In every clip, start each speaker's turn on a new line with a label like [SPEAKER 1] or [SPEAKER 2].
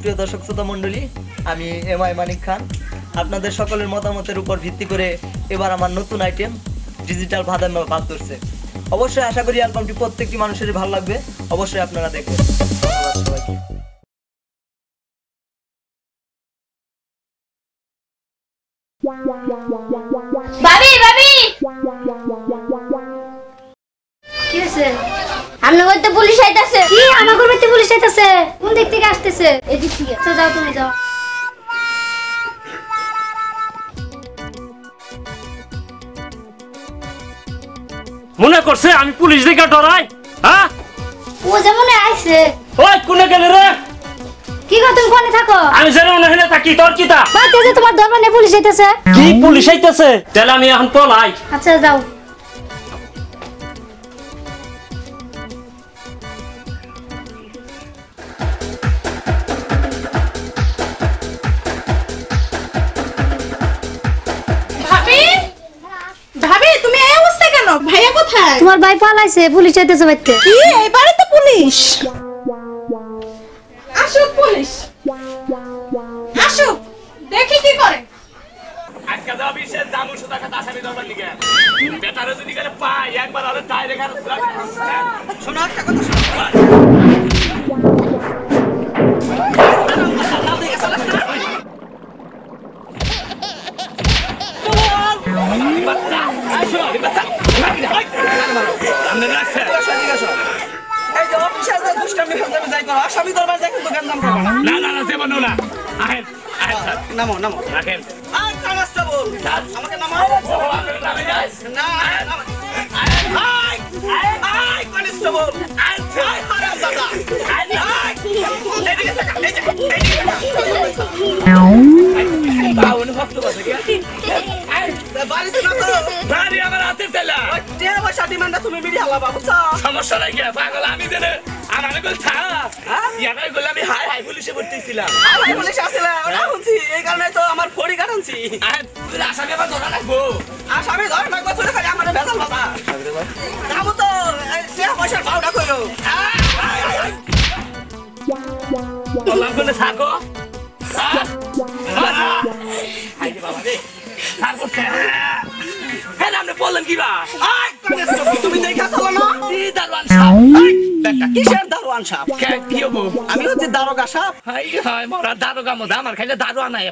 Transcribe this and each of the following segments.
[SPEAKER 1] সুপ্রিয় দর্শক শ্রোতা মণ্ডলী, আমি এমআই মানিক খান। আপনাদের সকলের মতামতের উপর ভিত্তি করে এবার আমার নতুন আইটেম ডিজিটাল বাদাম ভাত ধরছে। অবশ্যই আশা করি অ্যালবামটি প্রত্যেকটি মানুষেরই ভালো লাগবে। অবশ্যই আপনারা দেখবেন। ধন্যবাদ সবাইকে।
[SPEAKER 2] ভাবি ভাবি কি হইছে? আমার ঘরে পুলিশ আইতাছে। কি আমার ঘরে পুলিশ আইতাছে? কোন দিক থেকে আসতেছে? এদিক থেকে। আচ্ছা যাও, তুমি যাও।
[SPEAKER 3] মনে করছে আমি পুলিশ দেখে ডরাই? হ্যাঁ,
[SPEAKER 2] ও যেমন আইছে।
[SPEAKER 3] ওই কোনে গেলে রে?
[SPEAKER 2] কি গো, তুমি কোনে থাকো?
[SPEAKER 3] আমি জানি না হেলে থাকি, তোর কি তা?
[SPEAKER 2] বাতে যে তোমার দরবারে পুলিশ আইতাছে।
[SPEAKER 3] কি পুলিশ আইতাছে? তাহলে আমি এখন পলাই।
[SPEAKER 2] আচ্ছা যাও।
[SPEAKER 4] ভাবি ভাবি তুমি এই অবস্থা কেন? ভাইয়া কোথায়?
[SPEAKER 2] তোমার ভাই পালাইছে, পুলিশ আইতাছে বাইতে।
[SPEAKER 4] কি এবারে তো পুলিশ? আসুক পুলিশ, আসুক, দেখি কি করে।
[SPEAKER 3] আজকে যাও বিশেষ জামু সুদা কথা আসামি দরবার লিগে। বেটারে যদি গেলে পাই একবার আরে ডাইরেক্ট আর শোনা একটা কথা সমস্যা নাই পাগল। আমি জানে আমার গোল থাক ইয়ারাই গোল আমি হাই হাই পুলিশে ভর্তিছিলাম। হাই পুলিশ আসলে ওটা শুনছি, এই কারণে তো আমার ফড়ি কাটানছি। তুই আসামি আবার ধরা রাখবো? আসামি ধরা রাখবো তুই খালি আমার বেজাল বাবা যাবো তো পয়সার ভাওটা করো। বললাম কোনে থাকো বললেন কি বা তুমি দেখা চলো না? দারোয়ান সাহেব। কিসের দারোয়ান সাহেব? কি হবো? আমি হচ্ছে দারোগা সাহেব। মরা দারোগা মধ্যে আমার খাইলে দারোয়ান নাই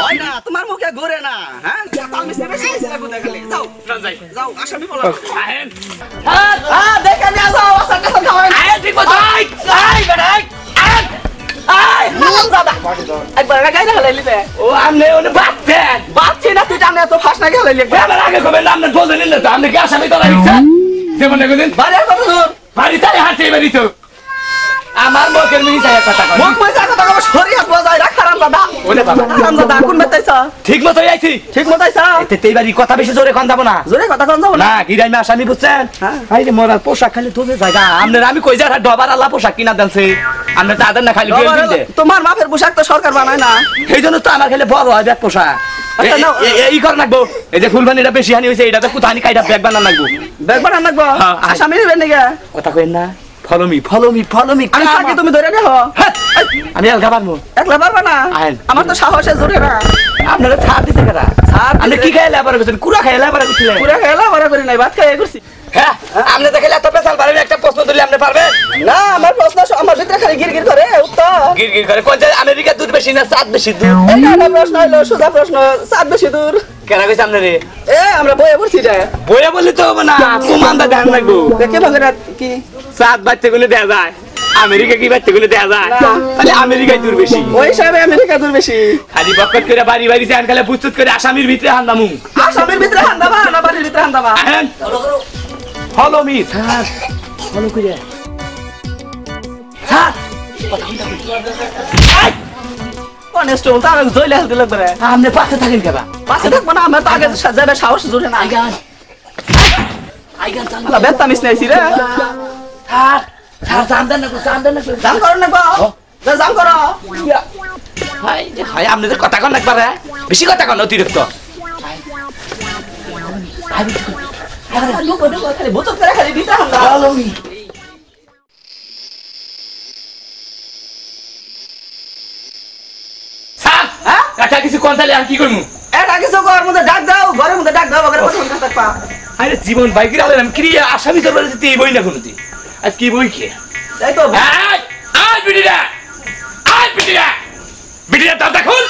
[SPEAKER 3] হয় না, তোমার মুখে ঘুরে না। হ্যাঁ যাও যাও আসামি বলো। দেখে নিয়ে যাও ঠিক মতো। একবার গাই না হলাই লিবে। ও আমনে ওনে বাচ্চেন বাচ্চি না তুই জানে তো ফাঁস না গেলাই লিবে। আমার আগে কবে নাম না বলে নিলে তো আমনে কি আসামি তোরা ইচ্ছা যেমন কোনদিন বাড়ি কত দূর বাড়ি তাই হাঁটে বাড়ি তো আমার মুখের মিনি চাই কথা কই মুখ পয়সা কথা কই শরীয়ত বজায় রাখ হারাম দাদা। ওলে বাবা হারাম দাদা কোন মেতাইছা? ঠিক মতো আইছি। ঠিক মতো আইছা? এতে তেই বাড়ি কথা বেশি জোরে কোন যাব না। জোরে কথা কোন যাব না কি রাইমা আসামি বুঝছেন? হাই রে মোরা পোশাক খালি তোলে জায়গা আমনে আমি কই যা ডবার আল্লাহ পোশাক কিনা দেনছে আমনে তো আদার না খালি গেল দিলে। তোমার মাপের পোশাক তো সরকার বানায় না, সেইজন্য তো আমার খালি বড় হয় ব্যাগ পোশাক। এই কর নাকবো এই যে ফুলবানিটা বেশি হানি হইছে এটা তো কোথানি কাইটা ব্যাগ বানান লাগবো। ব্যাগ বানান লাগবো আসামি নেবেন নাকি? কথা কইন না। ফলো মি আমি থাকি তুমি ধরে দেখো। আমি একলা পারবো। একলা পারবা না? আমার তো সাহসে জোরে না। আপনারা ছাড় দিতে কেডা? ছাড় আপনি কি খাইলে আবার কইছেন? কুড়া খাইলে আবার কইছিলেন? কুড়া খাইলে আবার করি নাই, ভাত খাইয়া করছি। হ্যাঁ আপনি দেখাইলে এত পেছাল পারেন। একটা প্রশ্ন দিলে আপনি পারবেন না? আমার প্রশ্ন আমার ভিতরে খালি গিরগির করে উত্তর গিরগির করে। কোন জায়গায় আমেরিকা দুধ বেশি না চাঁদ বেশি দূর? এটা একটা প্রশ্ন হলো সোজা প্রশ্ন। চাঁদ বেশি দূর কেন কইছে আপনি রে? আমরা বইয়ে পড়ছি রে। বইয়ে বললি তো হবে না, কুমান্দা ধ্যান রাখবো। দেখে ভাগে কি চাঁদ বাচ্চা গুলো দেয়া যায়, আমেরিকা কি বাচ্চা গুলো দেয়া যায়? তাহলে আমেরিকায় দূর বেশি। ওই হিসাবে আমেরিকা দূর বেশি। খালি বকট করে বাড়ি বাড়ি যান খালি বুঝতুত করে আসামির ভিতরে হান্দামু। আসামির ভিতরে হান্দাবা না বাড়ির ভিতরে হান্দাবা? ফলো মি স্যার, ফলো করে স্যার কথা কইতা কই অনেস্ট ওটা আমি জইলে হালতে লাগবে রে। আপনি পাশে থাকেন কেবা? পাশে থাকব না, আমরা তো আগে যাবে সাহস জোরে না। আইগান চালা বেতা মিস নাইছি রে। স্যার স্যার জান দেন না জান করো না গো জান করো। হাই হাই আপনি যে কথা কন একবার বেশি কথা কন অতিরিক্ত। খালি বোতল করে খালি দিতে আমরা। কোন তাহলে আর কি করবো
[SPEAKER 5] এটা কিছু ঘরের মধ্যে ডাক দাও ঘরের মধ্যে ডাক দাও ওখানে প্রথম কাজ থাকবা
[SPEAKER 3] আরে জীবন বাইকের আলে আমি ক্রিয়া আসামি তোর বাড়িতে তুই বই না কোনোদি আজ কি বই কে
[SPEAKER 5] তাই তো
[SPEAKER 3] আয় বিটিরা বিটিরা দরজা খুল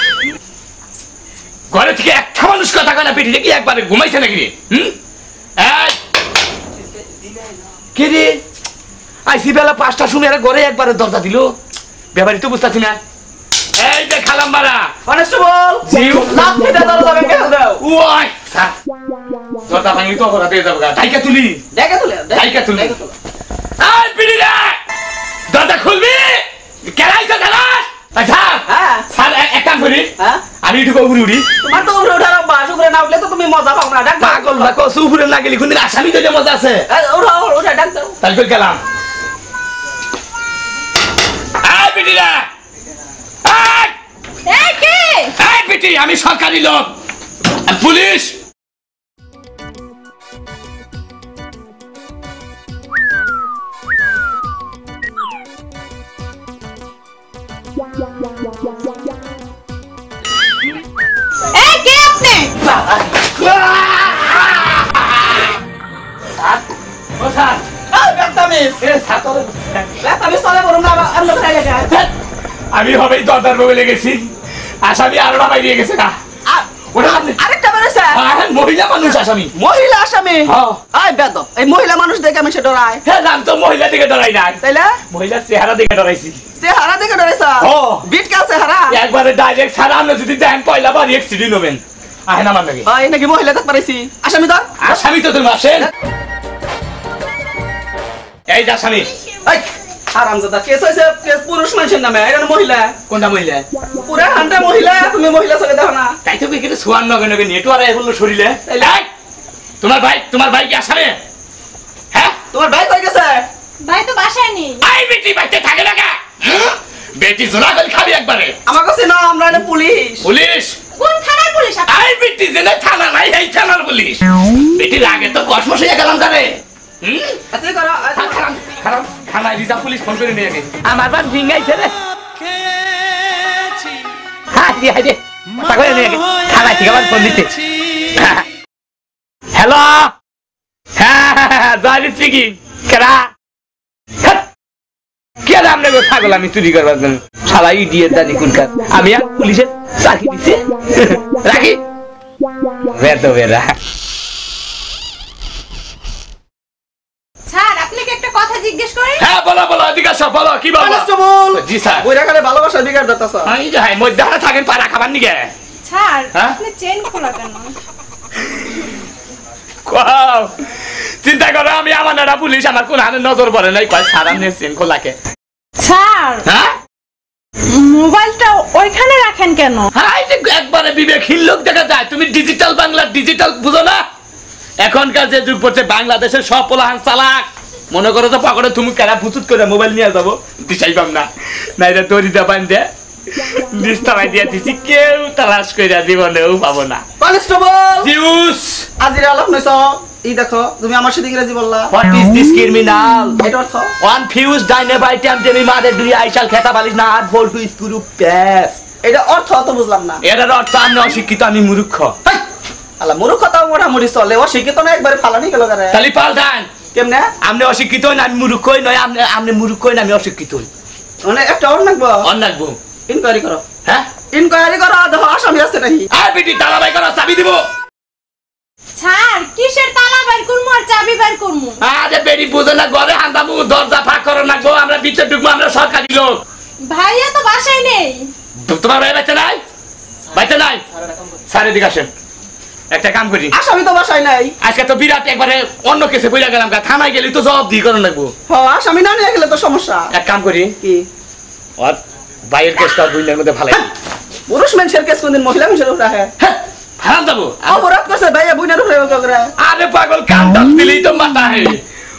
[SPEAKER 3] ঘরে থেকে একটা মানুষ কথা কয় না বিটিরা কি একবারে ঘুমাইছে নাকি রে কে রে আইসি বেলা 5টার সময় এরা ঘরে একবারে দরজা দিল ব্যাপারই তো বুঝতেছি না এই যে খালাম মারা
[SPEAKER 5] কনস্টেবল
[SPEAKER 3] জিউ
[SPEAKER 5] লাভ দিতে দরজা ভেঙে দাও
[SPEAKER 3] ওই স্যার দরজা ভাঙলি তো অপরাধ হয়ে যাবে গা ঢাইকা তুলি
[SPEAKER 5] দেখে তুলে
[SPEAKER 3] ঢাইকা তুলি আয় বিটিরা দরজা খুলবি কেরাইছে জানাস আচ্ছা
[SPEAKER 5] হ্যাঁ
[SPEAKER 3] স্যার এক কাম করি
[SPEAKER 5] হ্যাঁ
[SPEAKER 3] আমি একটু উপরে উঠি
[SPEAKER 5] তোমার তো উপরে ওঠার বাস উপরে না উঠলে তো তুমি মজা পাও না ডাক দাও
[SPEAKER 3] পাগল না কসু উপরে না গেলি কোনদিন আসামি কইলে মজা আছে
[SPEAKER 5] ওঠা ওঠা ডাক দাও
[SPEAKER 3] তাই কই গেলাম আয় বিটিরা আয়
[SPEAKER 4] এই কে
[SPEAKER 3] আয় বিটি আমি সরকারি লোক পুলিশ
[SPEAKER 4] এই কে আপনি
[SPEAKER 3] ও স্যার
[SPEAKER 5] বেতামিস
[SPEAKER 3] এ স্যার তোর
[SPEAKER 5] বেতামিস তলে বরং না আমরা খাই গেছে
[SPEAKER 3] আমি হবেই দরদার বলে লেগেছি আসামি আরোটা বাইরে গেছে না ওটা
[SPEAKER 5] আরেকটা বেরেছে
[SPEAKER 3] মহিলা মানুষ আসামি
[SPEAKER 5] মহিলা আসামি
[SPEAKER 3] হ্যাঁ।
[SPEAKER 5] আয় বেদ এই মহিলা মানুষ দেখে আমি সে ডরাই
[SPEAKER 3] হ্যাঁ নাম তো মহিলা দিকে ডরাই নাই
[SPEAKER 5] তাইলে
[SPEAKER 3] মহিলার চেহারা দিকে ডরাইছি
[SPEAKER 5] সে হারা দেখে ডরাইছা
[SPEAKER 3] ও।
[SPEAKER 5] বিট কাছে হারা
[SPEAKER 3] একবারে ডাইরেক্ট সারা আপনি যদি দেখেন পয়লা বার এক্সিডেন্ট হবেন আহেন আমার নাকি
[SPEAKER 5] এই নাকি মহিলা দেখ পারাইছি আসামি ধর
[SPEAKER 3] আসামি তো তুমি আসেন এই যে আসামি
[SPEAKER 5] এই হারামজাদা কেস হইছে কেস পুরুষ মানুষের নামে এটা মহিলা
[SPEAKER 3] কোনটা মহিলা
[SPEAKER 5] পুরা হান্ডা মহিলা তুমি মহিলা চলে দেখো না
[SPEAKER 3] তাই তো কিন্তু সোয়ান নগে নগে নেটু আর এই বললো শরীরে এই, তোমার ভাই কি আসামি হ্যাঁ
[SPEAKER 5] তোমার ভাই কই গেছে
[SPEAKER 4] ভাই তো বাসায় নেই
[SPEAKER 3] আই বেটি বাইতে থাকে না কা বেটি জোড়া করে খাবি একবারে
[SPEAKER 5] আমার কাছে না আমরা এটা পুলিশ
[SPEAKER 3] পুলিশ
[SPEAKER 4] কোন থানার পুলিশ আপনি
[SPEAKER 3] আই বেটি জেনে থানা নাই এই থানার পুলিশ বেটি লাগে তো কসমস হয়ে গেলাম তারে
[SPEAKER 5] আচ্ছা করো
[SPEAKER 3] খারাপ খারাপ খানা রিজার্ভ পুলিশ ফোন করে নিয়ে গেছে আমার বাপ ভিঙ্গাইছে রে হাই হাই তাকলে নিয়ে গেছে খানা ঠিক আছে ফোন দিতে হ্যালো হ্যাঁ জানি স্পিকিং কেরা কে নাম নেবে পাগল আমি চুরি করবার জন্য শালা ইডিয়েট জানি কোনকার আমি আর পুলিশের চাকরি দিচ্ছি রাখি বেতো বেরা
[SPEAKER 4] স্যার আপনাকে একটা কথা জিজ্ঞেস করি
[SPEAKER 3] হ্যাঁ বলো এদিকে আসো বলো কি বলো
[SPEAKER 5] কনস্টেবল
[SPEAKER 3] জি স্যার
[SPEAKER 5] বইরা খালে ভালোবাসা বিগাড় দিতেছ
[SPEAKER 3] এই যে হাই মধ্যে হারা থাকেন পাড়া খাবার নিগে
[SPEAKER 4] স্যার
[SPEAKER 3] হ্যাঁ?
[SPEAKER 4] আপনি চেন খোলা কেন
[SPEAKER 3] কোয়াও চিন্তা করো আমি আমার নাড়া পুলিশ আমার কোন হাতে নজর পড়ে নাই কয় সারা নেছেন খোলাকে
[SPEAKER 4] স্যার
[SPEAKER 3] হ্যাঁ
[SPEAKER 4] মোবাইলটা ওইখানে রাখেন কেন
[SPEAKER 3] হাই যে একবারে বিবেকহীন লোক দেখা যায় তুমি ডিজিটাল বাংলা ডিজিটাল বুঝো না এখনকার যে যুগ পড়ছে বাংলাদেশের সব পোলাহান চালাক মনে করো তো পকেটে তুমি কেনা ফুচুত করে মোবাইল নিয়ে যাবো দিশাইবাম না না এটা তৈরিটা বান্ধে নিস্তারাই দিয়ে দিছি কেউ তালাশ করে জীবনেও পাবো না
[SPEAKER 5] কনস্টেবল
[SPEAKER 3] জিউস
[SPEAKER 5] আজিরা আলাপ নইছ এই দেখো তুমি আমার সাথে ইংরেজি বললা
[SPEAKER 3] হোয়াট ইজ দিস ক্রিমিনাল
[SPEAKER 5] এটা অর্থ
[SPEAKER 3] ওয়ান ফিউজ ডাইনামাইট এমটেমি মাদের দুই আইশাল খেতা বালিশ না আট ভোল্ট স্ক্রু প্যাস
[SPEAKER 5] এটা অর্থ তো বুঝলাম না
[SPEAKER 3] এটার অর্থ আমি অশিক্ষিত আমি মূর্খ
[SPEAKER 5] হাই আলা মূর্খতা মোটামুটি চলে ও শিক্ষিত না একবারে ফালানি গেল করে
[SPEAKER 3] তালি পাল্টান
[SPEAKER 5] কেমনে
[SPEAKER 3] আপনি অশিক্ষিত হই না আমি মূর্খই নয় আপনি মূর্খই না আমি অশিক্ষিত হই
[SPEAKER 5] মানে একটা অর নাকবো
[SPEAKER 3] অন্যাকবো
[SPEAKER 5] ইনকোয়ারি করো
[SPEAKER 3] হ্যাঁ
[SPEAKER 5] ইনকোয়ারি করো দেখো আসামি আছে নাকি
[SPEAKER 3] আর বেটি তালা বাই করো চাবি দিব
[SPEAKER 4] স্যার কিসের তালা বের করমু আর চাবি বের করমু
[SPEAKER 3] আরে বেটি বুঝো না ঘরে হান্দামু দরজা ফাঁক করো না গো আমরা ভিতরে ঢুকবো আমরা সরকারি লোক
[SPEAKER 4] ভাইয়া তো বাসায় নেই
[SPEAKER 3] তোমার ভাই বাচ্চা নাই বাচ্চা নাই স্যার এদিকে আসেন একটা কাম করি
[SPEAKER 5] আসামি তো বাসায় নাই
[SPEAKER 3] আজকে তো বিরাট একবারে অন্য কেসে বইরা গেলাম থানায় গেলি তো জবাব দিয়ে করো লাগবো
[SPEAKER 5] হ আসামি না নিয়ে গেলে তো সমস্যা
[SPEAKER 3] এক কাম করি
[SPEAKER 5] কি
[SPEAKER 3] আর বাইরের কেসটা দুইটার মধ্যে ভালাই
[SPEAKER 5] পুরুষ মানুষের কেস কোনদিন মহিলা মানুষের উপরে আহে
[SPEAKER 3] ভাড়া দেবো
[SPEAKER 5] অপরাধ করছে ভাইয়া বুইনার উপরে করে
[SPEAKER 3] আরে পাগল কান টান দিলেই তো মাথা হে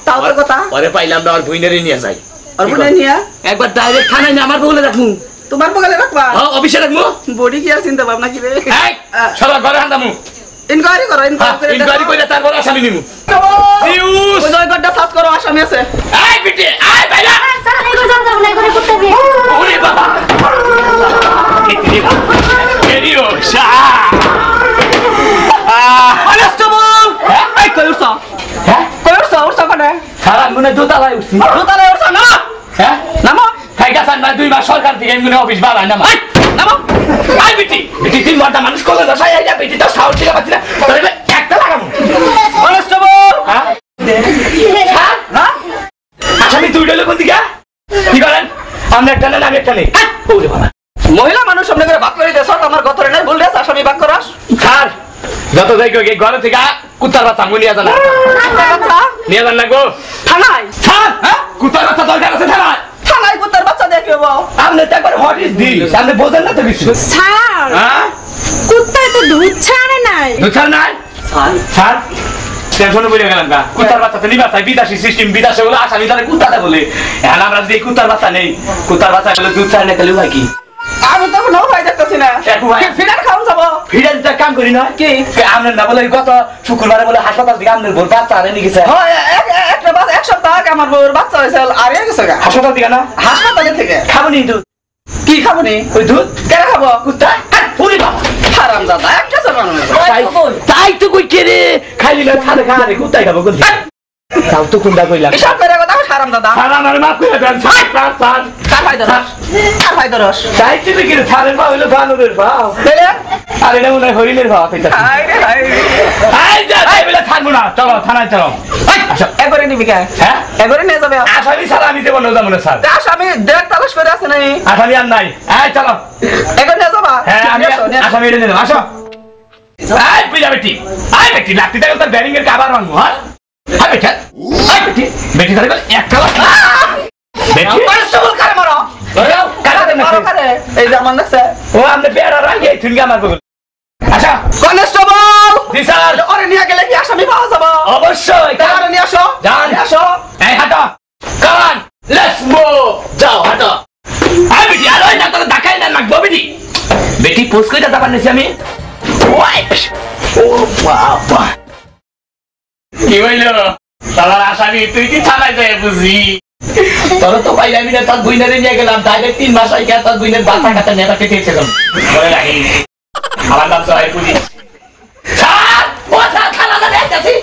[SPEAKER 5] তাও তোর কথা
[SPEAKER 3] পরে পাইলাম না আর ভুইনারে নিয়ে যাই
[SPEAKER 5] আর বুইনা নিয়া
[SPEAKER 3] একবার ডাইরেক্ট থানায় নিয়ে আমার বলে রাখমু
[SPEAKER 5] তোমার বগলে রাখবা
[SPEAKER 3] অফিসে রাখমু
[SPEAKER 5] বডি কি আর চিন্তা ভাবনা কি রে
[SPEAKER 3] এই সবার ঘরে হান্দামু
[SPEAKER 5] ইনকোয়ারি করো
[SPEAKER 3] ইনকোয়ারি করে তারপর আসামি নিমু ইউস
[SPEAKER 5] ওই জয়গড়টা সার্চ করো আসামি আছে
[SPEAKER 3] এই বিটি এই বাইরা
[SPEAKER 2] স্যার এগুলো যাও যাও না করে করতে হবে
[SPEAKER 3] ওরে বাবা এরিও শাহ দোতলায় উঠছি
[SPEAKER 5] দোতলায় উঠছো না
[SPEAKER 3] হ্যাঁ
[SPEAKER 5] নামো
[SPEAKER 3] খাইকা সান না 2 মাস সরকার থেকে এমনি অফিস বাড়ায় না
[SPEAKER 5] এই, নামো
[SPEAKER 3] আই বেটি বেটি 3 ঘন্টা মানুষ কলে দশাই আইয়া বেটি তো সাউন্ড থেকে পাচ্ছি না তোরে একটা লাগামু
[SPEAKER 5] কনস্টেবল
[SPEAKER 3] হ্যাঁ
[SPEAKER 5] হ্যাঁ না
[SPEAKER 3] আসামি তুই ডলে কোন দিকে কি করেন আমরা একটা না আমি একটা নেই ওরে বাবা
[SPEAKER 5] মহিলা মানুষ সামনে করে বাক করে দেছ আমার গতরে নাই বল দেছ আসামি বাক করাস
[SPEAKER 3] স্যার যত যাই কই ঘরে থেকে কুত্তার বাচ্চা নিয়ে যান
[SPEAKER 5] বাচ্চা
[SPEAKER 3] নিয়ে যান না গো
[SPEAKER 5] থানায়
[SPEAKER 3] স্যার হ্যাঁ কুত্তার বাচ্চা দরকার আছে থানায়
[SPEAKER 5] থানায় কুত্তার বাচ্চা দেখবে বাবা
[SPEAKER 3] আপনি তো একবার হোয়াট ইজ দিস আপনি বোঝেন না তো কিছু
[SPEAKER 4] স্যার
[SPEAKER 3] হ্যাঁ
[SPEAKER 4] কুত্তায় তো দুধ ছাড়ে নাই
[SPEAKER 3] দুচার নাই স্যার টেনশনে বলে গেলাম না কুত্তার বাচ্চা তো নিবা চাই বিদেশি সিস্টেম বিদেশে বলে আসামি তাহলে কুত্তাটা বলে এখন আমরা যদি কুত্তার বাচ্চা নেই কুত্তার বাচ্চা গেলে দুধ ছাড় না তাহলে হয় কি
[SPEAKER 5] আমি তো কোনো ভাই দেখতেছি না
[SPEAKER 3] একু ভাই।
[SPEAKER 5] ফিরার খাওয়া যাবো
[SPEAKER 3] ফিরে দিতে কাম করি না
[SPEAKER 5] কি?
[SPEAKER 3] আপনার না বলে গত শুক্রবারে বলে হাসপাতাল থেকে আপনার বোন বাচ্চা আনে নিয়ে গেছে
[SPEAKER 5] হয় একটা বাস এক সপ্তাহ আগে আমার বউর বাচ্চা হয়েছে আর গেছে গা
[SPEAKER 3] হাসপাতাল থেকে না
[SPEAKER 5] হাসপাতালে থেকে
[SPEAKER 3] খাবো নি দুধ
[SPEAKER 5] কি খাবো নি
[SPEAKER 3] ওই দুধ
[SPEAKER 5] কেন খাবো
[SPEAKER 3] কুত্তা পুরি বাবা
[SPEAKER 5] হারাম দাদা একটা চালানো
[SPEAKER 3] তাই তো কই কে রে খাইলি না খালে খালে কুত্তাই খাবো কোন তাও তো কোনটা কইলাম
[SPEAKER 5] এসব করে কথা হারাম দাদা
[SPEAKER 3] স্যার আমার মাফ করে দেন স্যার স্যার স্যার
[SPEAKER 5] কার ভাই দরস কার ভাই দরস
[SPEAKER 3] তাই তো কি রে স্যারের পা হইলো বানরের পা
[SPEAKER 5] তাইলে
[SPEAKER 3] আরে এটা মনে হয় হরিণের পা কইতা
[SPEAKER 5] হাই রে হাই
[SPEAKER 3] আই যা তাই বলে ছাড়বো না চলো থানায় চলো আচ্ছা
[SPEAKER 5] এবারে নিবি কে
[SPEAKER 3] হ্যাঁ
[SPEAKER 5] এবারে নিয়ে যাবে
[SPEAKER 3] আসামি স্যার আমি দেবো না যাবো না স্যার
[SPEAKER 5] দাস আমি দেখ তালাশ করে আছে নাই
[SPEAKER 3] আসামি আর নাই এই চলো
[SPEAKER 5] এবার নিয়ে যাবা
[SPEAKER 3] হ্যাঁ আমি আসামি এটা নিলাম আসো আই পিলা বেটি আই বেটি লাগতে থাকলে তার ব্যারিং এর কাবার ভাঙবো হ্যাঁ আই বেটা আই বেটি বেটি ধরে একটা বেটি
[SPEAKER 5] কনস্টেবল কারে মারো
[SPEAKER 3] কারে
[SPEAKER 5] মারো কারে এই যে আমার দেখছে
[SPEAKER 3] ও আপনি পেয়ারা রাঙ্গে তুমি আমার বগল আচ্ছা
[SPEAKER 5] কনস্টেবল
[SPEAKER 3] জি স্যার
[SPEAKER 5] ওরে নিয়ে গেলে কি আসামি পাওয়া যাবে
[SPEAKER 3] অবশ্যই
[SPEAKER 5] তাহলে নিয়ে আসো
[SPEAKER 3] যান
[SPEAKER 5] নিয়ে আসো
[SPEAKER 3] এই হাঁটো কামান লেটস মুভ যাও হাঁটো আই বেটি আর ওই না তোর দেখাই না লাগবো বেটি বেটি পোস্ট কইটা দাবার নিছি আমি ওয়াইট ও বাবা কি হইলো তার আসামি তুই কি থানায় যায় বুঝি তোর তো পাইলাম না তার বুইনারে নিয়ে গেলাম তাইলে 3 মাস আগে তার বুইনের বাচ্চা কাটা নেতা কেটেছিলাম মনে রাখি আমার নাম তো হয় পুলিশ স্যার ও স্যার থানাতে যাচ্ছি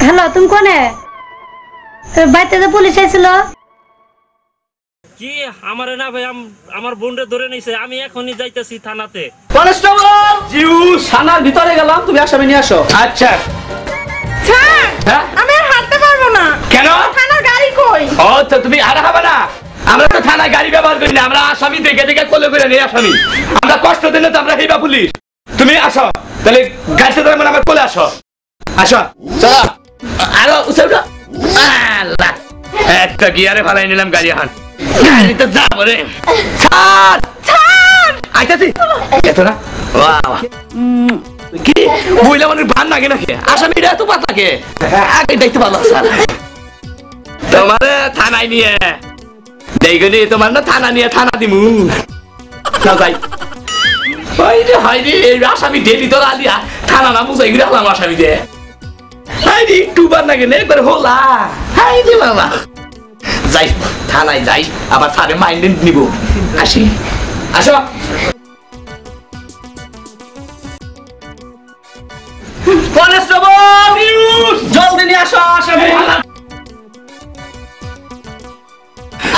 [SPEAKER 2] হ্যালো তুমি কোনে বাড়িতে যে পুলিশ আইছিল
[SPEAKER 6] কি আমারে না ভাই আমার বোনরে ধরে নিছে আমি এখনই যাইতেছি থানাতে
[SPEAKER 5] কনস্টেবল জিউ থানার ভিতরে গেলাম তুমি আসামি নিয়ে আসো
[SPEAKER 3] আচ্ছা
[SPEAKER 4] স্যার
[SPEAKER 3] হ্যাঁ?
[SPEAKER 4] আমি আর হাঁটতে পারবো না
[SPEAKER 3] কেন
[SPEAKER 4] থানার গাড়ি কই
[SPEAKER 3] ও তো তুমি আর হবে না আমরা তো থানায় গাড়ি ব্যবহার করি না আমরা আসামি দেখে দেখে কোলে করে নিয়ে আসামি আমরা কষ্ট দিলে তো আমরা হেবা পুলিশ তুমি আসো তাহলে গাড়িতে ধরে আমার কোলে আসো আসো চলো আরো উঠে উঠো আল্লাহ একটা গিয়ারে ফালাই নিলাম গাড়ি হান গাড়ি তো যাবো রে ছাড় ছাড় আইতাছি এত না বাহ কি বইলা মানে ভান লাগে নাকি আসামিটা এত পাতা কে আগে দেখতে ভালো স্যার তোমার থানায় নিয়ে দেখনি তোমার না থানা নিয়ে থানা দিমু না যাই হাই রে এই আসামি ডেলি তোর আলিয়া থানা না বুঝাই গেলাম আসামি দে হাই রে একটু বার না গেলে একবার হোলা হাই রে বাবা যাই থানায় যাই আবার স্যারে মাইন্ড নিব আসি আসো
[SPEAKER 5] কনস্টেবল জলদি নিয়ে আসো আসামি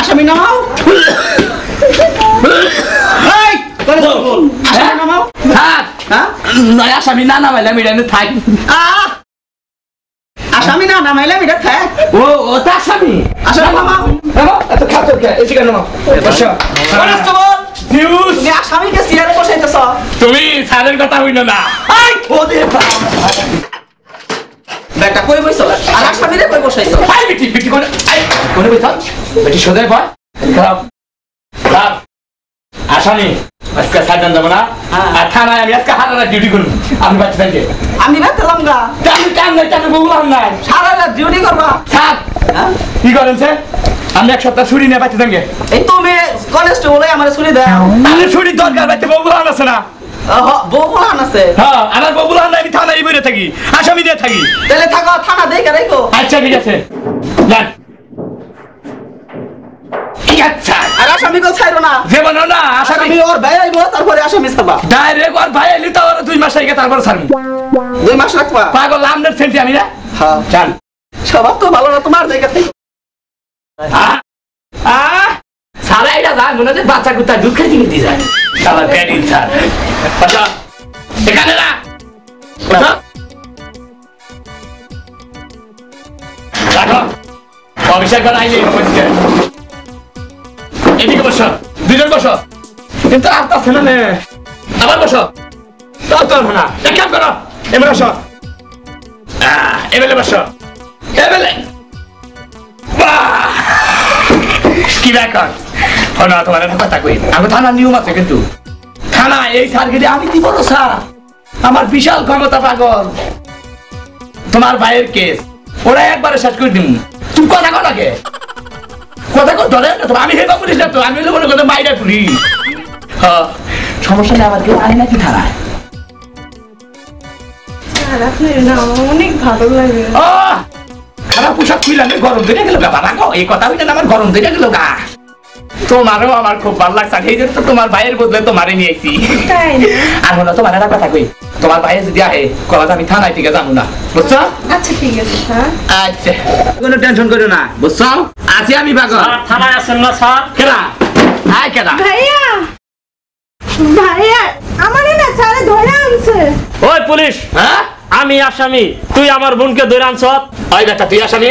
[SPEAKER 5] আসামি নামাও এই কনস্টেবল আসামি নামাও
[SPEAKER 3] থাক
[SPEAKER 5] হ্যাঁ
[SPEAKER 3] নয় আসামি না নামাইলাম এটা থাক
[SPEAKER 5] আসামি না নামাইলাম এটা থাক
[SPEAKER 3] ও ও তা আসামি
[SPEAKER 5] আসামি নামাও
[SPEAKER 3] নামাও এত খাতো কে এই চিকেন নামাও বসো
[SPEAKER 5] কনস্টেবল
[SPEAKER 3] নিউজ
[SPEAKER 5] তুমি আসামিকে সিয়ারে বসাইতেছ
[SPEAKER 3] তুমি স্যারের কথা হইল না
[SPEAKER 5] এই ওদে বেটা কই বইছো আর আসামিরে কই বসাইছো
[SPEAKER 3] আই বিটি বিটি কোন আই কোন বইতা বিটি সোজা পড় খারাপ খারাপ আসামি আজকে সাইডান যাব না আর থানায় আমি আজকে হারারা ডিউটি করব আমি বাচ্চা থেকে
[SPEAKER 5] আমি বেতলাম গা
[SPEAKER 3] আমি কাম নাই টাকা বললাম না
[SPEAKER 5] সারা রাত ডিউটি করবা
[SPEAKER 3] স্যার
[SPEAKER 5] হ্যাঁ
[SPEAKER 3] কি করেন স্যার আমি এক সপ্তাহ ছুটি নিয়ে বাচ্চা থেকে
[SPEAKER 5] এই তুমি কনস্টেবল আমার ছুরি দাও
[SPEAKER 3] আমি ছুটির দরকার বাচ্চা বললাম আছে না
[SPEAKER 5] বউ বলান আছে
[SPEAKER 3] হ্যাঁ আমার বললাম না আমি থানায় বইরে থাকি আসামি নিয়ে থাকি
[SPEAKER 5] তাহলে থাকো থানা দেখে রাখো
[SPEAKER 3] আচ্ছা ঠিক আছে যান আচ্ছা
[SPEAKER 5] আর আসামি আসামি কেউ ছাইরো না
[SPEAKER 3] জীবন না আসামি
[SPEAKER 5] আসামি ওর ভাই আইবো তারপরে আসামি ছাড়বা
[SPEAKER 3] ডাইরেক্ট ওর ভাই এলি তো 2 মাস আগে তারপর ছাড়বো
[SPEAKER 5] 2 মাস রাখবা
[SPEAKER 3] পাগল আমনের সেন্টি আমি না
[SPEAKER 5] হ্যাঁ
[SPEAKER 3] জান
[SPEAKER 5] স্বভাব তো ভালো না তোমার জায়গা থেকে
[SPEAKER 3] সারা এটা জান মনে যে বাচ্চা কুত্তা দুধ খাইতে গিয়ে যায় সারা ব্যাডিং স্যার বাচ্চা এখানে না রাখো অভিষেক করে আইলে এদিকে বসো দুজন বসো কিন্তু আপনার ছেলে নে আবার বসো তোর না এক কাম করো এমন বসো এবেলে বসো এবেলে কি ব্যাপার না তোমার একটা কথা কই আমি থানার নিয়ম আছে কিন্তু থানা এই সার্কিটে আমি কি বলো স্যার আমার বিশাল ক্ষমতা পাগল তোমার ভাইয়ের কেস ওরা একবারে শেষ করে দিন তুমি কথা কর আগে কথা কর ধরে আমি হেবা পুলিশ না তো আমি হলো মনে করতে মাইরা পুলিশ হ্যাঁ সমস্যা নেই আবার কেউ আনে নাকি থানায়
[SPEAKER 4] অনেক ভালো লাগে
[SPEAKER 3] খারাপ পোশাক খুইলাম গরম দিনে গেল গা বাবা গো এই কথা হইলে আমার গরম দিনে গেল গা তোমারও আমার খুব ভালো লাগছে এই জন্য তো তোমার ভাইয়ের বদলে তোমারে নিয়ে আইছি আর হলো তোমার একটা কথা কই তোমার ভাইয়ের যদি আহে কলাজ আমি থানায় থেকে যাবো না বুঝছো
[SPEAKER 4] আচ্ছা ঠিক আছে স্যার
[SPEAKER 3] আচ্ছা কোনো টেনশন করো না বুঝছো আছি আমি পাগল
[SPEAKER 6] স্যার থানায় আছেন না স্যার?
[SPEAKER 3] কেডা আয় কেডা
[SPEAKER 4] ভাইয়া ভাইয়া আমারে না স্যার ধরে আনছে
[SPEAKER 6] ওই পুলিশ,
[SPEAKER 3] হ্যাঁ
[SPEAKER 6] আমি আসামি, তুই আমার বোনকে ধরে আনছ।
[SPEAKER 3] ওই বেটা তুই আসামি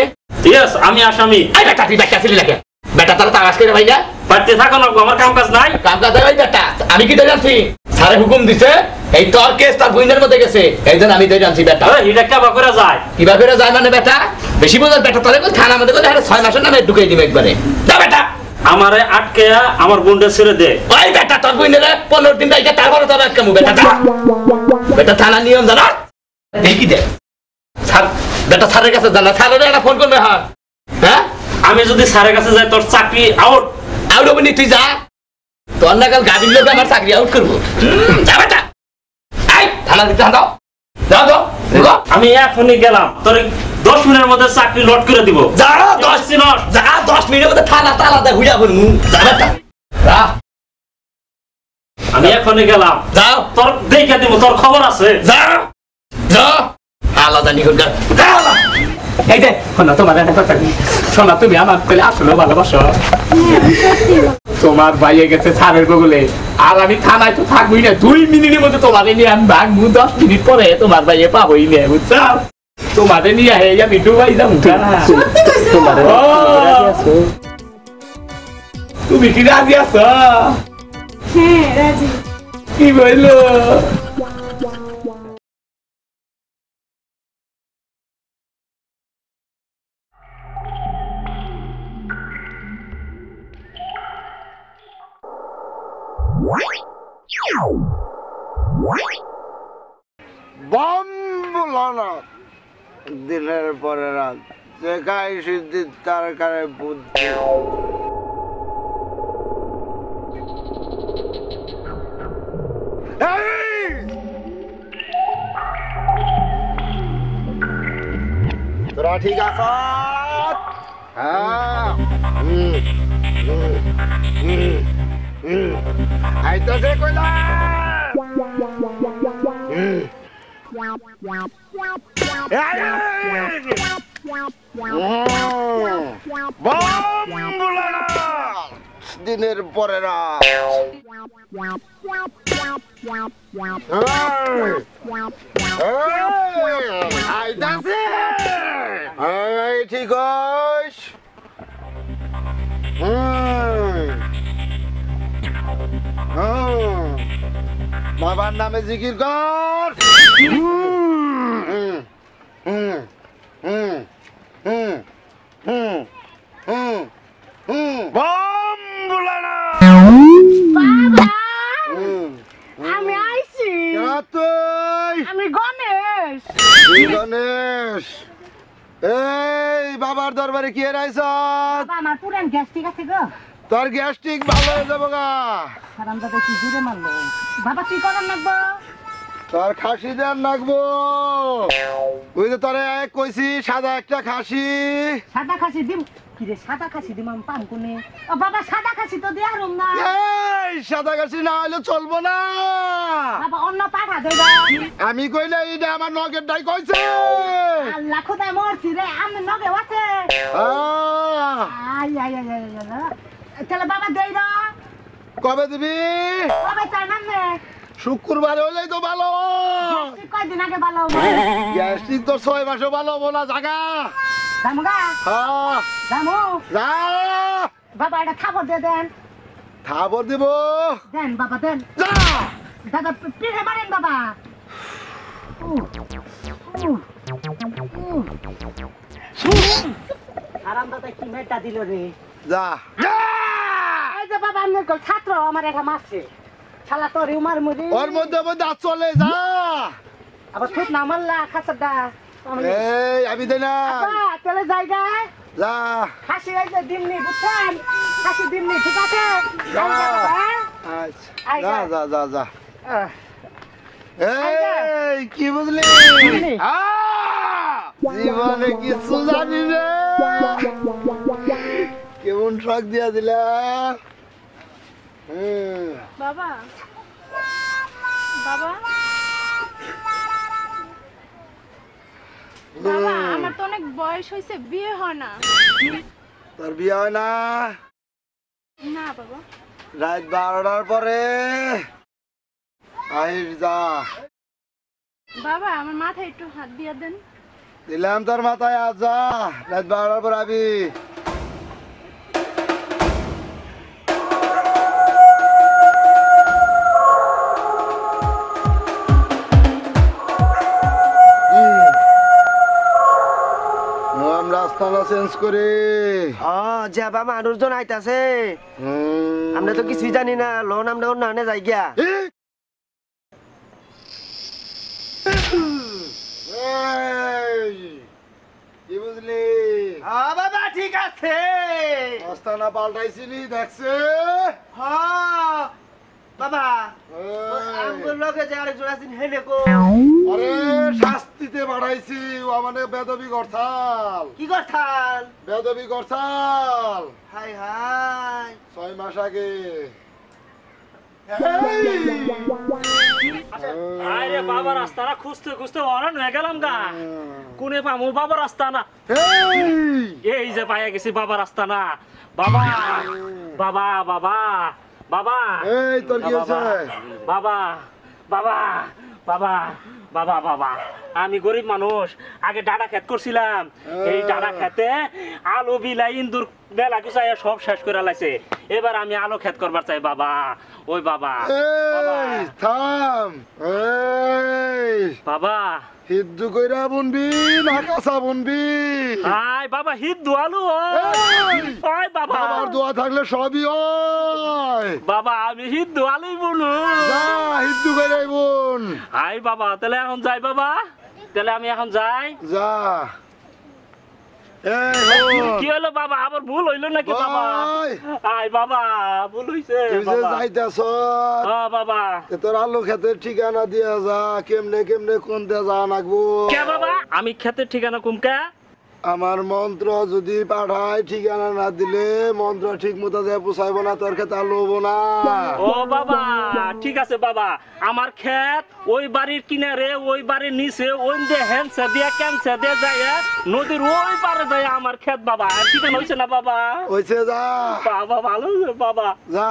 [SPEAKER 6] ইয়েস, আমি আসামি।
[SPEAKER 3] এই বেটা তুই বেটা ছিলি নাকি বেটা তারা তাগাস করে ভাই না
[SPEAKER 6] বাড়িতে থাকো না, আমার কাম কাজ নাই।
[SPEAKER 3] কাম কাজ ওই বেটা আমি কি ধরে আনছি স্যারে হুকুম দিছে এই তোর কেস তার বুইনের মধ্যে গেছে এই জন্য আমি ধরে আনছি বেটা
[SPEAKER 6] ওই এটা কেবা করে যায়?
[SPEAKER 3] কিবা করে যায় মানে বেটা বেশি বোঝার বেটা তোরে থানা মধ্যে করে 6 মাসের নামে ঢুকাই দিবে একবারে যা বেটা
[SPEAKER 6] আমারে আটকে আমার বোনটা ছেড়ে দে।
[SPEAKER 3] ওই বেটা তোর বুইনের 15 দিন রাইতে তারপরে তোর আটকামু বেটা যা বেটা থানা নিয়ম জানা দেখি দে স্যার বেটা স্যারের কাছে জানা স্যারের একটা ফোন করবে হ্যাঁ
[SPEAKER 6] আমি যদি স্যারের কাছে যাই তোর চাকরি আউট।
[SPEAKER 3] আউট হবি তুই যা তোর নাগাল গাড়ির লোক আমার চাকরি আউট করবো যা বেটা আই থানা দিতে দাও দাও দাও
[SPEAKER 6] আমি এখনই গেলাম, তোর 10 মিনিটের মধ্যে চাকরি লট করে দিব।
[SPEAKER 3] যা 10 মিনিটের মধ্যে থানা তালা দে হুইয়া বলমু যা বেটা যা
[SPEAKER 6] আমি এখনই গেলাম,
[SPEAKER 3] যাও
[SPEAKER 6] তোর দেখে দিব, তোর খবর আছে।
[SPEAKER 3] যা যা আলাদা নিকট গা এই যে শোনা তোমার একটা কথা শোনা তুমি আমার পেলে আসলে ভালোবাসো তোমার ভাইয়ে গেছে ছাড়ের বগলে আর আমি থানায় তো থাকবোই না 2 মিনিটের মধ্যে তোমার নিয়ে আমি ভাগবো 10 মিনিট পরে তোমার ভাইয়ে পাবোই না বুঝছো তোমার নিয়ে হে আমি ডুবাই যাবো তুমি কি রাজি আছো
[SPEAKER 4] হ্যাঁ রাজি
[SPEAKER 3] কি বললো
[SPEAKER 7] দিনের পরে রাত যেখাই সিদ্ধি তার কারে বুদ্ধি তোরা ঠিক আছ আইতাছে কইলা দিনের পরে রাত আইতাছে ঠিক বাবার নামে জিকির কর
[SPEAKER 4] আমি আইছি আমি গণেশ
[SPEAKER 7] গণেশ এই বাবার দরবারে কি রাইছ
[SPEAKER 2] আমার পুরান গ্যাস ঠিক আছে গো
[SPEAKER 7] তোর গ্যাস্ট্রিক ভালো হয়ে যাবো গা
[SPEAKER 2] হারামজাদা কি জুড়ে মারলো বাবা কি করার লাগবো
[SPEAKER 7] তোর খাসি দেন লাগবো ওই যে তোরে কইছি সাদা একটা খাসি
[SPEAKER 2] সাদা খাসি দিম
[SPEAKER 8] কিরে সাদা খাসি দিম আমি পাম কোনে ও বাবা সাদা খাসি তো দেয়া রুম না
[SPEAKER 7] এই সাদা কাশি না হলে চলবো না।
[SPEAKER 8] বাবা অন্য পাঠা দেবা
[SPEAKER 7] আমি কইলে এইটা আমার নগের ডাই কইছে।
[SPEAKER 8] আল্লাহ খোদা মরছি রে আমি নগে আছে আই আই আই আই তাহলে বাবা দেই না
[SPEAKER 7] কবে দিবি?
[SPEAKER 8] কবে চাই নামে
[SPEAKER 7] শুক্রবার হলেই তো ভালো।
[SPEAKER 8] কয়দিন আগে ভালো
[SPEAKER 7] গ্যাস্ট্রিক তো 6 মাসও ভালো হবো না জাগা।
[SPEAKER 8] দামগা দামু
[SPEAKER 7] যা
[SPEAKER 8] বাবা এটা খাবার দিয়ে দেন
[SPEAKER 7] খাবার দিব
[SPEAKER 8] দেন বাবা দেন
[SPEAKER 7] যা।
[SPEAKER 8] দাদা পিঠে মারেন বাবা আরাম দাদা কি মেটা দিল রে
[SPEAKER 7] যা
[SPEAKER 8] এই যে বাবা আমার ছাত্র আমার এটা মারছে শালা তোর উমার মুড়ি
[SPEAKER 7] ওর মধ্যে মধ্যে আর চলে যা।
[SPEAKER 8] আবার ঠিক না মারলা খাসাদা
[SPEAKER 7] এই আমি দেই না
[SPEAKER 8] চলে জায়গা
[SPEAKER 7] যা
[SPEAKER 8] খাসি এই যে দিমনি বুঝছেন খাসি দিমনি ঠিক আছে
[SPEAKER 7] যা। আচ্ছা যা যা যা যা। এই কি বুঝলি? জীবনে কিছু জানি রে কেমন শখ দিয়া দিলা।
[SPEAKER 4] বাবা বাবা বাবা আমার তো অনেক বয়স হয়েছে বিয়ে হয় না
[SPEAKER 7] তোর বিয়ে হয় না?
[SPEAKER 4] না বাবা
[SPEAKER 7] রাত 12টার পরে আহিস যা।
[SPEAKER 4] বাবা আমার মাথায় একটু হাত দিয়ে দেন
[SPEAKER 7] দিলাম তোর মাথায় আজ যা রাত 12টার পর আবি। রাস্তাটা চেঞ্জ করে
[SPEAKER 1] যা বাবা মানুষজন আইতাছে আমরা তো কিছুই জানি না লোন আমরা অন্য আনে যাই গিয়া
[SPEAKER 7] কি বুঝলি?
[SPEAKER 1] বাবা ঠিক আছে
[SPEAKER 7] রাস্তাটা পাল্টাইছিলি দেখছে
[SPEAKER 1] বাবা আমগুলো লগে যে আরেকজন আছেন হেনে কো
[SPEAKER 7] আরে শাস্তিতে বাড়াইছি ও মানে বেদবি করছাল।
[SPEAKER 1] কি করতাল
[SPEAKER 7] বেদবি করছাল
[SPEAKER 1] হাই হাই
[SPEAKER 7] 6 মাস আগে।
[SPEAKER 6] আরে বাবা রাস্তাটা খুঁজতে খুঁজতে অরান হয়ে গেলাম গা কোনে পামু বাবা রাস্তা না এই যে পাইয়া গেছি বাবা রাস্তা না বাবা বাবা বাবা বাবা
[SPEAKER 7] এই তোর কি হয়েছে?
[SPEAKER 6] বাবা বাবা বাবা বাবা বাবা আমি গরিব মানুষ আগে ডাটা খেত করছিলাম এই ডাটা খেতে আলু বিলাই ইন্দুর বেলা গুছাইয়া সব শেষ করে লাইছে এবার আমি আলু খেত করবার চাই বাবা ওই বাবা
[SPEAKER 7] এই থাম এই
[SPEAKER 6] বাবা
[SPEAKER 7] হিদ্দু কইরা বুনবি না কাঁচা বুনবি?
[SPEAKER 6] আয় বাবা হিত দোয়ালু ওই বাবা
[SPEAKER 7] আমার দোয়া থাকলে সবই হয়।
[SPEAKER 6] বাবা আমি হিত দোয়ালুই বলু
[SPEAKER 7] যা হিদ্দু কইরাই বুন
[SPEAKER 6] আয় বাবা তাহলে এখন যাই বাবা তাহলে আমি এখন যাই
[SPEAKER 7] যা। এই
[SPEAKER 6] কি হলো বাবা আবার ভুল হইলো নাকি বাবা
[SPEAKER 7] ভাই।
[SPEAKER 6] আয় বাবা ভুল হইছে
[SPEAKER 7] তুই যে
[SPEAKER 6] বাবা
[SPEAKER 7] যাইতাছ
[SPEAKER 6] বাবা
[SPEAKER 7] তোর আলু খেতের ঠিকানা দিয়া যা কেমনে কেমনে কোন দিয়া যা নাকবো।
[SPEAKER 6] কে বাবা আমি খেতের ঠিকানা কুমকা
[SPEAKER 7] আমার মন্ত্র যদি পাঠায় ঠিকানা না দিলে মন্ত্র ঠিক মতো যে পোষাইব না তোর খেতে আলু হবো না।
[SPEAKER 6] ও বাবা ঠিক আছে বাবা আমার ক্ষেত ওই বাড়ির কিনারে ওই বাড়ির নিচে ওই দিয়ে হ্যান্ডসা দিয়ে ক্যান্সার দিয়ে যায় নদীর ওই পারে যায় আমার ক্ষেত বাবা ঠিকানা হয়েছে না বাবা
[SPEAKER 7] হইছে যা
[SPEAKER 6] বাবা ভালো হয়েছে বাবা
[SPEAKER 7] যা।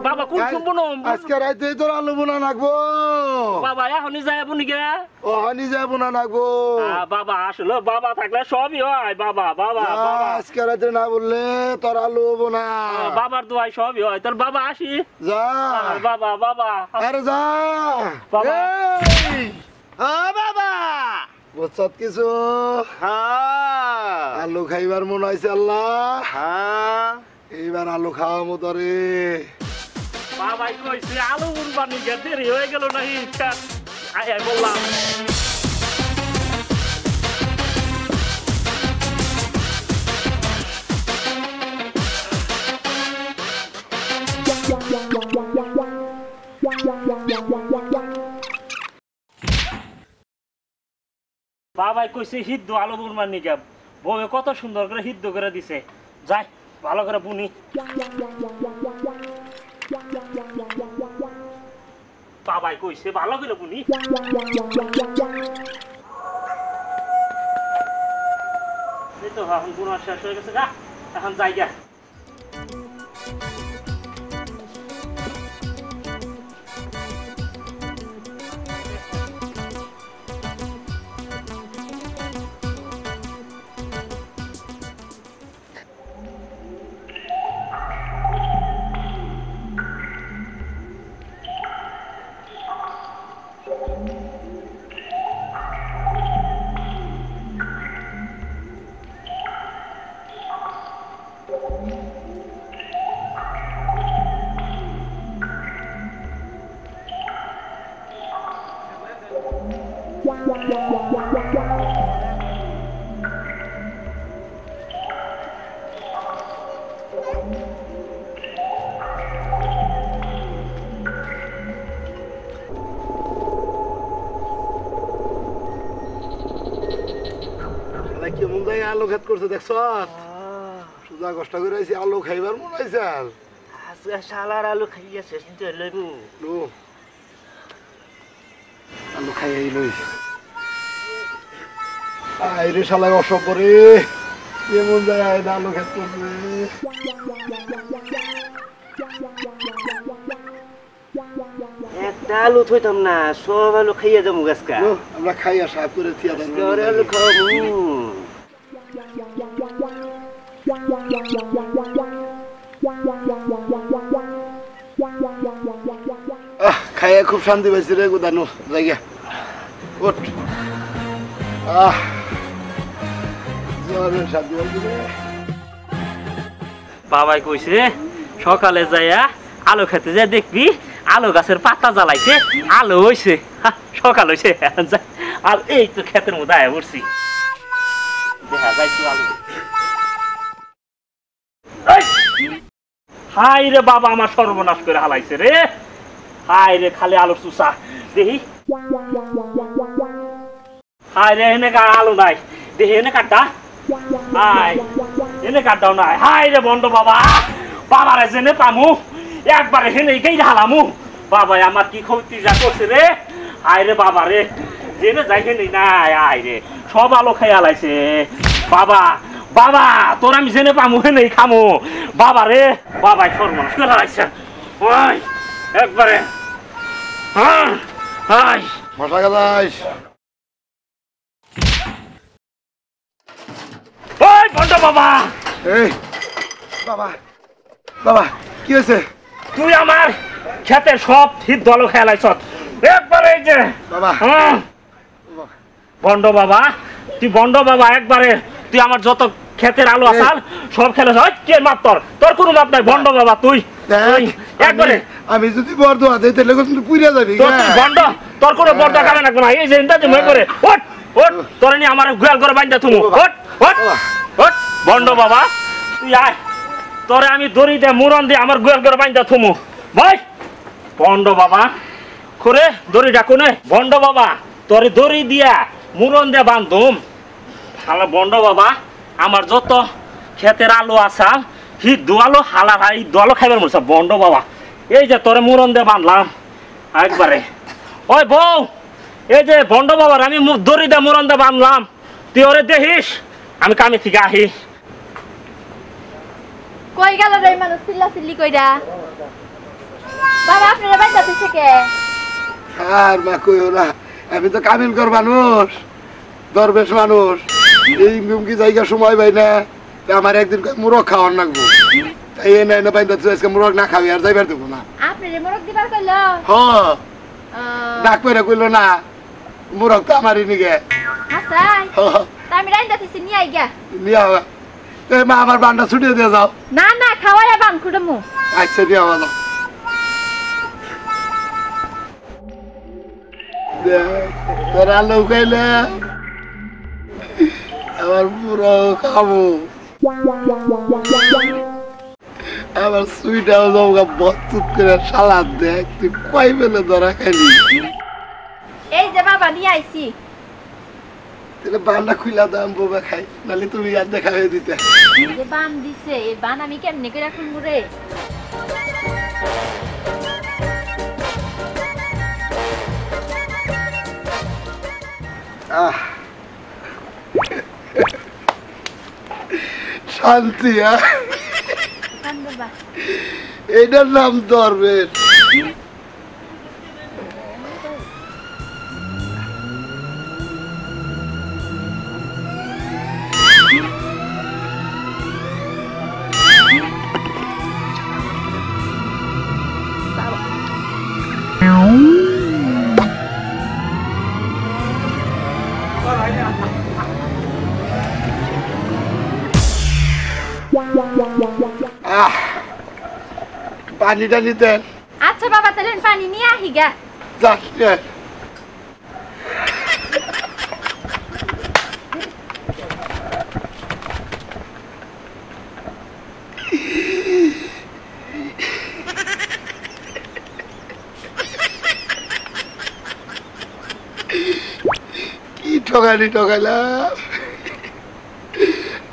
[SPEAKER 6] বাবা কোন সম্পূর্ণ
[SPEAKER 7] আজকে রাইতে তোর আলু বোনা নাকবো
[SPEAKER 6] বাবা এখনই যায় আপনি কে
[SPEAKER 7] ও হানি যায় বোনা নাকবো
[SPEAKER 6] বাবা আসলে বাবা থাকলে সবই হয় বাবা বাবা বাবা
[SPEAKER 7] আজকে রাইতে না বললে তোর আলু হবো না।
[SPEAKER 6] বাবার দোয়াই সবই হয় তোর বাবা আসি
[SPEAKER 7] যা
[SPEAKER 6] বাবা বাবা
[SPEAKER 7] আরে যা
[SPEAKER 6] বাবা।
[SPEAKER 7] এই,
[SPEAKER 1] বাবা
[SPEAKER 7] বুঝছত কিছু আলু খাইবার মন হয়েছে আল্লাহ এইবার আলু খাওয়া মতো রে।
[SPEAKER 6] বাবাই কইছে আলু উনবানি গে দেরি হয়ে গেল নাকি আয় আয় বললাম বাবাই কইছে হিদ্দু আলু উনবানি গে বউয়ে কত সুন্দর করে সিদ্ধ করে দিছে, যাই ভালো করে বুনি। বাবাই কইছে ভালো করে বুনি। এই তো এখন বুনা শেষ হয়ে গেছে গা, এখন যাই গা।
[SPEAKER 7] কেমন জায়গায় আলু খেত করছে দেখছ? সুজা কষ্ট করে আইছি আলু খাইবার মন আইছে।
[SPEAKER 6] আজকে শালার আলু খাইয়া শেষ লইবু।
[SPEAKER 7] আলু খাই লই আইরে শালায় অসব করে কেমন জায়গায় আলু খেত করছে।
[SPEAKER 6] একটা আলু থইতাম না, সব আলু খাইয়া যাবো গাছকা।
[SPEAKER 7] আমরা খাইয়া সাপ করে
[SPEAKER 6] আলু খাওয়াবো।
[SPEAKER 7] খাইয়া খুব শান্তি পাইছি রে গুদানো জায়গা। ওঠ শান্তি পাইছি রে।
[SPEAKER 6] বাবাই কইছে সকালে যাইয়া আলু খেতে যা দেখবি আলু গাছের পাতা জ্বালাইছে, আলু হইছে। সকাল হইছে আর এই তো ক্ষেতের মধ্যে আয়া পড়ছি, দেখা যাইতো আলু। হাই রে বাবা, আমার সর্বনাশ করে হালাইছে রে। হাই রে খালি আলুর চুষা দেখি। হাই রে এনে আলু নাই দেখি, এনে কাটটা। হাই এনে কাটটাও নাই। হাই রে বন্ড বাবা, বাবারে জেনে পামু একবারে হেনে গেই হালামু। বাবাই আমার কি ক্ষতি যা করছে রে। হাই রে বাবা রে, জেনে যাই হেনে নাই। হাই রে সব আলু খাই হালাইছে। বাবা বাবা তোর আমি জেনে পামু হেনে খামু। বাবা রে বাবাই সর্বনাশ করে হালাইছে ওই একবারে। হাই
[SPEAKER 7] মশা গাছ
[SPEAKER 6] ওই বন্ড বাবা।
[SPEAKER 7] এই বাবা বাবা কি হয়েছে?
[SPEAKER 6] তুই আমার ক্ষেতের সব হিত দল খেলাইছ একবারে। এই যে
[SPEAKER 7] বাবা
[SPEAKER 6] বন্ড বাবা, তুই বন্ড বাবা একবারে। তুই আমার যত ক্ষেতের আলু আসাল সব খেলে কে মাপ তোর কোনো মাপ নাই। বন্ড বাবা তুই একবারে।
[SPEAKER 7] আমি যদি বর্দোয়া দেই তাহলে কিন্তু পুড়িয়া যাবি।
[SPEAKER 6] বন্ড তোর কোনো বর্দা কামে না। এই যে ইন্দাজি মনে করে ওঠ ওঠ, তোর নিয়ে আমার গোয়াল করে বাইন্দা তুমি। ওঠ ওঠ ওঠ বন্ড বাবা তুই আয়, তোরে আমি দড়ি দে মুরন দিয়ে আমার গোয়াল করে বাইন্দা থুমু। ভাই বন্ড বাবা করে দড়িটা কোনে? বন্ড বাবা তোরে দড়ি দিয়া মুরন দিয়ে বান্ধুম। তাহলে বন্ড বাবা আমার যত ক্ষেতের আলু আসাম হি দোয়ালো হালা হাই দোয়ালো খাইবার মরছে। বন্ড বাবা এই যে তোরে মুরন দিয়ে বাঁধলাম একবারে। ওই বউ, এই যে বন্ড বাবার আমি দড়ি দিয়ে মুরন দিয়ে বাঁধলাম, তুই ওরে দেখিস আমি কামে থেকে আহি।
[SPEAKER 2] কই গেল রে মানুষ চিল্লাচিল্লি কইরা? বাবা আপনারা বাইন্দা দিছে কে?
[SPEAKER 7] আর মা কইও না, আমি তো কামিল কর মানুষ, দরবেশ মানুষ। এই মুমকি জায়গা সময় পাই না, আমার একদিন মুরগ খাওয়ার লাগবো। তাই এ নাই না বাইন্দা আজকে মুরগ না খাবি আর যাইবার দেবো না।
[SPEAKER 2] আপনারে মোরগ দিবার কইলো?
[SPEAKER 7] হ ডাক কইরা কইলো না, মুরগ তো আমারই নিগে।
[SPEAKER 2] আচ্ছা তা আমি রাইন্দা দিছি নিয়ে আই গা।
[SPEAKER 7] নিয়া মা আমার বান্ডা ছুটিয়ে দিয়ে যাও।
[SPEAKER 2] না না খাওয়াইয়া বান খুড়মু।
[SPEAKER 7] আচ্ছা নিয়া ভালো। তোরা লোক খাইলে আমার পুরো খাবো, আমার সুইটাও যাবো বস্তুত করে সালাদ দেখ। তুই কয় বেলে ধরা খাইলি?
[SPEAKER 2] এই যে বাবা নিয়ে আইছি।
[SPEAKER 7] তাহলে বানটা খুইলা দাম বোবা খাই, নাহলে তুমি আর দেখা হয়ে দিতে।
[SPEAKER 2] যে বান দিছে এই বান আমি কেমনে করে রাখুন রে?
[SPEAKER 7] শান্তি।
[SPEAKER 2] কান বাবা
[SPEAKER 7] এটার নাম দরবেশ। পানিটা নিতেন।
[SPEAKER 2] আচ্ছা বাবা তাহলে পানি নিয়ে আহি গা।
[SPEAKER 7] যাস নে। কি ঠকানি ঠকাইলাম,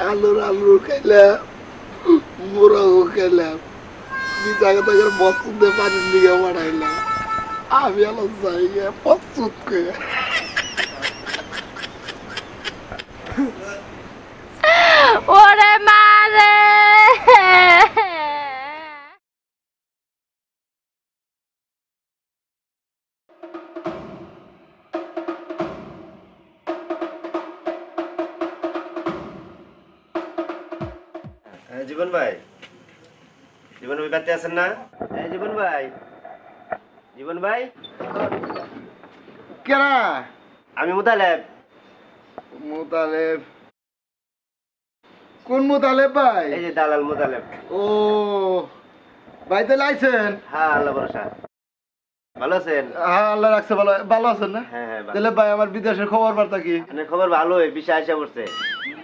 [SPEAKER 7] আলু খাইলাম, মোরাও খাইলাম, জায়গা জায়গার বসুন্ধে পানির লিগে বাড়াইলাম। আমি আলো জায়গা প্রস্তুত করে
[SPEAKER 2] ওরে মারে।
[SPEAKER 9] জীবন ভাই, জীবন ভাই বাড়িতে আছেন না? জীবন ভাই, জীবন ভাই।
[SPEAKER 7] কেনা?
[SPEAKER 9] আমি মুতালেব।
[SPEAKER 7] মুতালেব? কোন মুতালেব ভাই?
[SPEAKER 9] এই যে দালাল মুতালেব।
[SPEAKER 7] ও ভাই তাহলে আইছেন?
[SPEAKER 9] হ্যাঁ আল্লাহ ভরসা। ভালো আছেন?
[SPEAKER 7] হ্যাঁ আল্লাহ রাখছে। ভালো ভালো আছেন না?
[SPEAKER 9] হ্যাঁ হ্যাঁ।
[SPEAKER 7] তাহলে ভাই আমার বিদেশের খবর বার্তা কি?
[SPEAKER 9] আপনার খবর ভালোই, বিষয় আসা পড়ছে।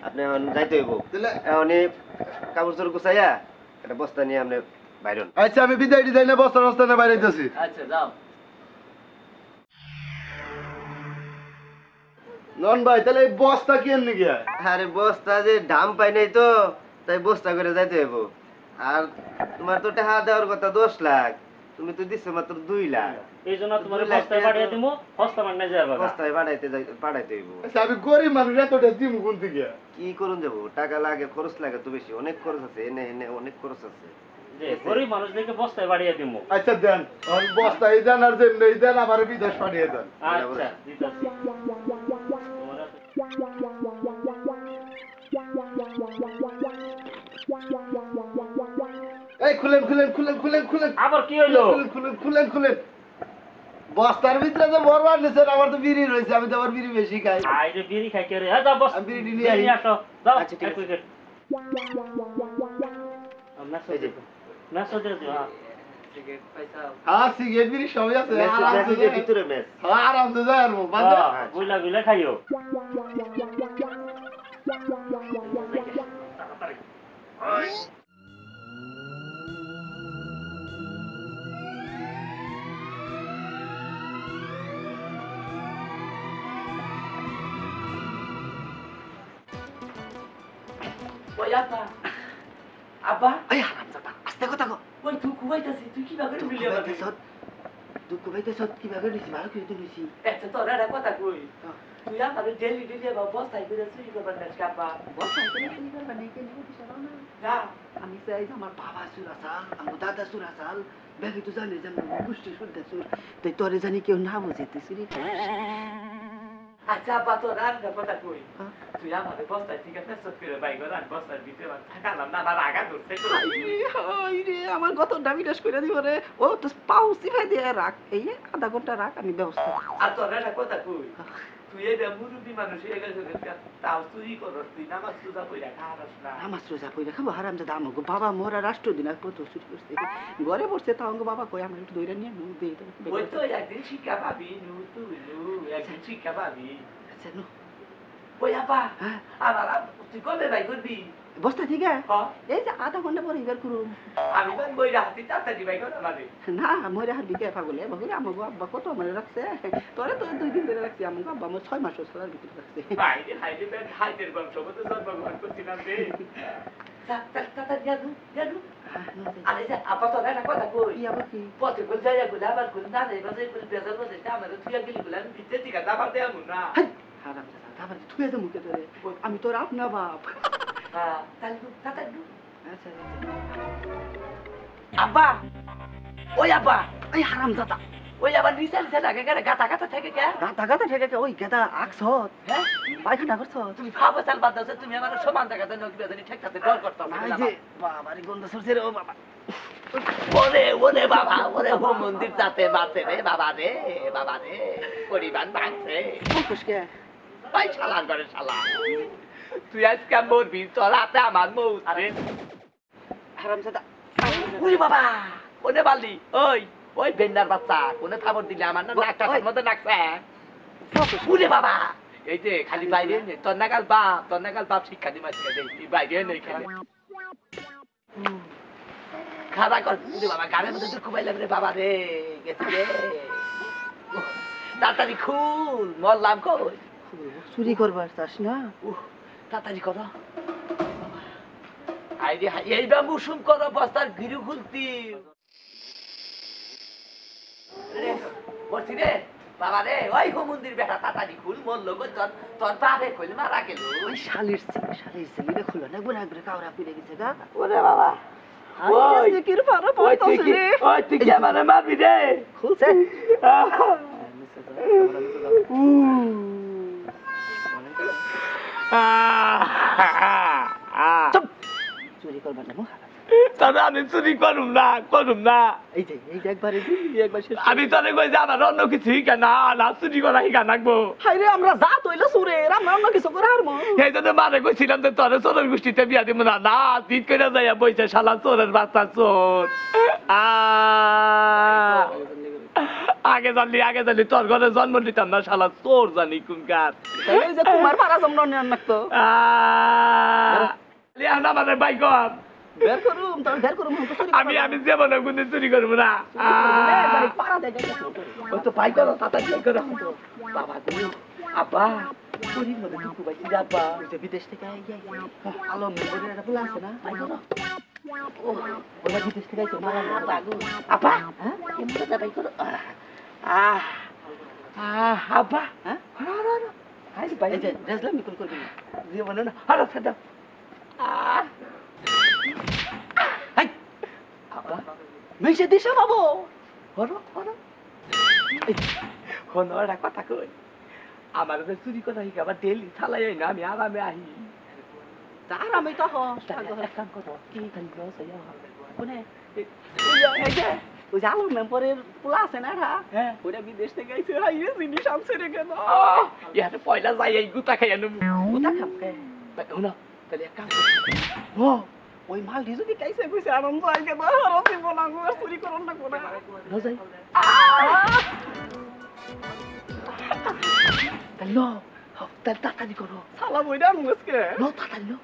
[SPEAKER 9] আপনি এখন যাইতে হইব। এখনই কাপড় চোর গুছাইয়া একটা বস্তা নিয়ে আপনি বাইরন।
[SPEAKER 7] আচ্ছা আমি বিদায় দিই না, বস্তা বস্তা না বাইরে যাচ্ছি।
[SPEAKER 3] আচ্ছা যাও।
[SPEAKER 7] নন ভাই তাহলে এই বস্তা কি এনে গিয়া?
[SPEAKER 9] আরে বস্তা যে দাম পাই নাই তো, তাই বস্তা করে যাইতে হইব। আর তোমার তো টাকা দেওয়ার কথা 10 লাখ, তুমি তো দিছো মাত্র 2 লাখ।
[SPEAKER 6] এই জন্য তোমার বস্তায় পাঠিয়ে দিমু, বস্তা মানে যাবে।
[SPEAKER 9] বস্তায় পাঠাইতে হইব।
[SPEAKER 7] আচ্ছা আমি গরিব মানুষ, এতটা দিমু কোন থেকে?
[SPEAKER 9] কি করুন যাবো, টাকা লাগে, খরচ লাগে তো বেশি, অনেক খরচ আছে, এনে এনে অনেক খরচ আছে।
[SPEAKER 6] যে গরিব মানুষ দেখে বস্তায় পাঠিয়ে দিমু।
[SPEAKER 7] আচ্ছা দেন, আমি বস্তা এই দেন আর যেমনি এই দেন, আমার বিদেশ পাঠিয়ে দেন।
[SPEAKER 6] আচ্ছা দিতাছি।
[SPEAKER 7] এই খুলেন খুলেন খুলেন খুলেন খুলেন।
[SPEAKER 6] আবার কি হইলো?
[SPEAKER 7] খুলেন খুলেন খুলেন। বস্তার ভিতরে যে বরবাদ নিছেন, আমার তো বিড়ি রয়েছে, আমি তো আবার বিড়ি বেশি খাই।
[SPEAKER 6] আই যে বিড়ি খাই কে রে? হ্যাঁ যাও বস।
[SPEAKER 7] আমি বিড়ি নিয়ে আই।
[SPEAKER 6] নিয়ে আসো যাও।
[SPEAKER 9] আচ্ছা, ঠিক আছে।
[SPEAKER 6] উইকেট আমরা সে দেখো না সে দেখো।
[SPEAKER 7] হ্যাঁ সিগারেট বিড়ি সবই আছে।
[SPEAKER 9] মেসেজের ভিতরে মেস।
[SPEAKER 7] হ্যাঁ আরাম তো যায় আর বাজে।
[SPEAKER 6] হ্যাঁ গুলা গুলা খাইও।
[SPEAKER 3] ওই আপা আপা
[SPEAKER 9] এই হারামজাদা, আস্তে কথা কও।
[SPEAKER 3] ওই তুই কুবাইতাছিস, তুই কি ভাবে ঢুকলি আবার?
[SPEAKER 9] দুঃখ পাইতেছ কিভাবে নিছি, ভালো করে তো নিছি।
[SPEAKER 3] একটা তোর একটা কথা কই, তুই আমার ডেলি ডেলি আবার বস্তায় করে চুরি করবার না আপা।
[SPEAKER 9] বস্তায় করে চুরি করবা নাই, কেন কিছু না?
[SPEAKER 3] না
[SPEAKER 9] আমি চাই আমার বাবা সুরাসাল, আমার দাদা সুরাসাল, ব্যাগে তো জানি যে আমার গোষ্ঠী শুদ্ধ সুর, তাই তোরে জানি কেউ না বুঝেতে চুরি করে।
[SPEAKER 3] আচ্ছা আপা তোর আর একটা কথা কই, তুই আমার বস্তায় ঠিক আছে সব করে বাইক করে আর বস্তার ভিতরে থাকালাম না, আমার আগা ধরছে।
[SPEAKER 5] রে আমার গত ডাবিটাস করে দিব রে। ও তো পাউসি ভাই দিয়ে রাখ, এই আধা ঘন্টা রাখ, আমি ব্যবস্থা।
[SPEAKER 3] আর তোর একটা কথা কই, তুই এই মুরব্বী মানুষ হয়ে গেছে, তাও চুরি করস, তুই নামাজ রোজা পইরা খাওয়াস না।
[SPEAKER 5] আমার সোজা কই খাবো হারাম জাদা, আমাকে বাবা মোরা রাষ্ট্র দিন আর কত চুরি করছে, ঘরে বসছে তাও আমাকে বাবা কই আমার একটু দইরা নিয়ে নু দেই।
[SPEAKER 3] ওই তো একদিন শিক্ষা পাবি, নু তুই নু একদিন শিক্ষা পাবি।
[SPEAKER 5] আচ্ছা নু
[SPEAKER 3] ওই আপা
[SPEAKER 5] হ্যাঁ
[SPEAKER 3] আমার তুই কবে ভাই করবি
[SPEAKER 5] বস্তা ঠিক আছে
[SPEAKER 3] হ্যাঁ
[SPEAKER 5] এই যে আধা ঘন্টা পরে বের করুন
[SPEAKER 3] আমি মানে বই রাখছি তাড়াতাড়ি ভাই করে আমাদের
[SPEAKER 5] না মরে আর বিকে পাগলে বলে আমাকে আব্বা কত মানে রাখছে তোরে তো 2 দিন ধরে রাখছি আমাকে আব্বা আমার 6 মাস সালার ভিতরে রাখছে
[SPEAKER 3] হাইতে ব্যাট হাইতের বংশ কত জন্মগ্রহণ করছিলাম রে তাড়াতাড়ি জানু আরে যা আপা তো একটা কথা কই
[SPEAKER 5] কি আবার কি
[SPEAKER 3] পথে বল যাই গুলা আবার গুল না রে বাজে গুল বেজাল বাজে আমার তুই গেলি গুলা আমি ভিতরে দিকা দাবার দেয়া মুন না
[SPEAKER 5] হারাম দাদা তারপরে তুই এত মুখে ধরে আমি তোর আপনা বাপ
[SPEAKER 3] হ্যাঁ তাড়াতাড়ি
[SPEAKER 5] আচ্ছা
[SPEAKER 3] আব্বা ওই আব্বা
[SPEAKER 5] এই হারাম দাদা
[SPEAKER 3] ওই আবার নিচে নিচে লাগে গেলে গাতা গাতা থেকে কে
[SPEAKER 5] গাতা গাতা ঠেকে ওই গেদা আকছত
[SPEAKER 3] হ্যাঁ
[SPEAKER 5] পায়খানা করছ
[SPEAKER 3] তুমি ভাবো চাল বাদ দাও তুমি আমার সমান জায়গাতে নকি বেদনি ঠেকতে ডর করতাম
[SPEAKER 5] এই যে বাবারে গন্ধ সরছে রে ও বাবা
[SPEAKER 3] ওরে ওরে বাবা ওরে হো মন্দির যাতে বাঁচে রে বাবা রে পরিবার ভাঙছে
[SPEAKER 5] খুশকে
[SPEAKER 3] ভাই শালার ঘরে শালা তুই আজকে মরবি তোর হাতে আমার মৌত আরে
[SPEAKER 5] হারাম দাদা
[SPEAKER 3] ওরে বাবা ওনে বালি ওই বেন্ডার বাচ্চা কোনে খবর দিলে আমার না নাকটার মধ্যে নাকছে ওরে বাবা এই যে খালি বাইরে নে তোর নাগাল বাপ শিক্ষা দিবা তুই বাইরে নেই খালি খাওয়া কর ওরে বাবা গানের মধ্যে দুঃখ পাইলাম রে বাবা রে গেছি রে তাড়াতাড়ি খুল মরলাম কই
[SPEAKER 5] চুরি করবার চাস না
[SPEAKER 3] তাড়াতাড়ি করো আইরে এইবার মুসুম করো বস্তার গিরু খুলতি রে বাবা রে ওই গো মন্দির বেটা তাড়াতাড়ি খুল মরলো গো তোর বাপে খুল মারা গেল
[SPEAKER 5] ওই শালির ছেলে খুলো না গুনা করে কাউরা পিড়ে গেছে গা
[SPEAKER 3] ওরে বাবা
[SPEAKER 5] ওই কির পারা পড়তাছে রে
[SPEAKER 3] ওই তুই কি আমারে মারবি রে
[SPEAKER 5] খুলছে চুপ চুরি করবার না
[SPEAKER 3] তবে আমি চুরি করুম না
[SPEAKER 5] এই যে একবার শেষ
[SPEAKER 3] আমি তোরে কই যে আমার অন্য কিছু হিকা না চুরি করা হিকা নাকবো
[SPEAKER 5] হাই রে আমরা যা তইলা সুরে আমরা অন্য কিছু করে হারমো
[SPEAKER 3] এই জন্য মারে কইছিলাম যে তোরে চোরের গোষ্ঠীতে বিয়া দিব না জিত করে যাইয়া বইছে শালা চোরের বাচ্চা চোর আগে জানলি তোর ঘরে জন্ম দিতাম না শালা চোর জানি কোনকার
[SPEAKER 5] এই যে তোমার পারা জন্ম নেন নাকতো
[SPEAKER 3] আমাদের বাইক
[SPEAKER 5] বের করুম তো চুরি
[SPEAKER 3] আমি জীবনে কোনদিন চুরি করবো না
[SPEAKER 5] পারা দেয়
[SPEAKER 3] ওই তো বাইক করো তাড়াতাড়ি করো বাবা গো আব্বা চুরি মনে দুঃখ পাইছি রে আব্বা
[SPEAKER 5] যে বিদেশ থেকে আলো মেম্বারের একটা পোলা আছে না
[SPEAKER 3] বাইক করো
[SPEAKER 5] ওরা বিদেশ থেকে আইছে মারা
[SPEAKER 3] বাগু আব্বা কেমন কথা বাইক করো আব্বা
[SPEAKER 5] হ্যাঁ
[SPEAKER 3] হাই বাইক
[SPEAKER 5] এই যে রেজলাম নিকল করবি না
[SPEAKER 3] জীবনে না হারা ফেদা
[SPEAKER 5] হাই আব্বা মেশে দিশা বাবু
[SPEAKER 3] হরো একটা কথা কই আমার চুরি করা হিকে আবার ডেলি থালাই না আমি আরামে আহি
[SPEAKER 5] তার আমি তো
[SPEAKER 3] এক কাম করো কি খালি লস হইয়া
[SPEAKER 5] কোনে এই যে ওই যে আলো মেম্বারের পোলা আছে না
[SPEAKER 3] হ্যাঁ
[SPEAKER 5] ওরা বিদেশ থেকে আইছে হাই রে জিনিস আনছে রে কেন
[SPEAKER 3] ইয়ারে পয়লা যাই এই গুতা খাইয়া নেবো
[SPEAKER 5] কোথা খামকে
[SPEAKER 3] না তাহলে এক কাম
[SPEAKER 5] ও ওই মাল যদি কাইছে কইছে আনন্দ আই কেন আর দিব না গো চুরি করন না কোনা
[SPEAKER 3] না যাই তাহলে তাড়াতাড়ি করো
[SPEAKER 5] শালা বইরা মুসকে
[SPEAKER 3] নো তাড়াতাড়ি নো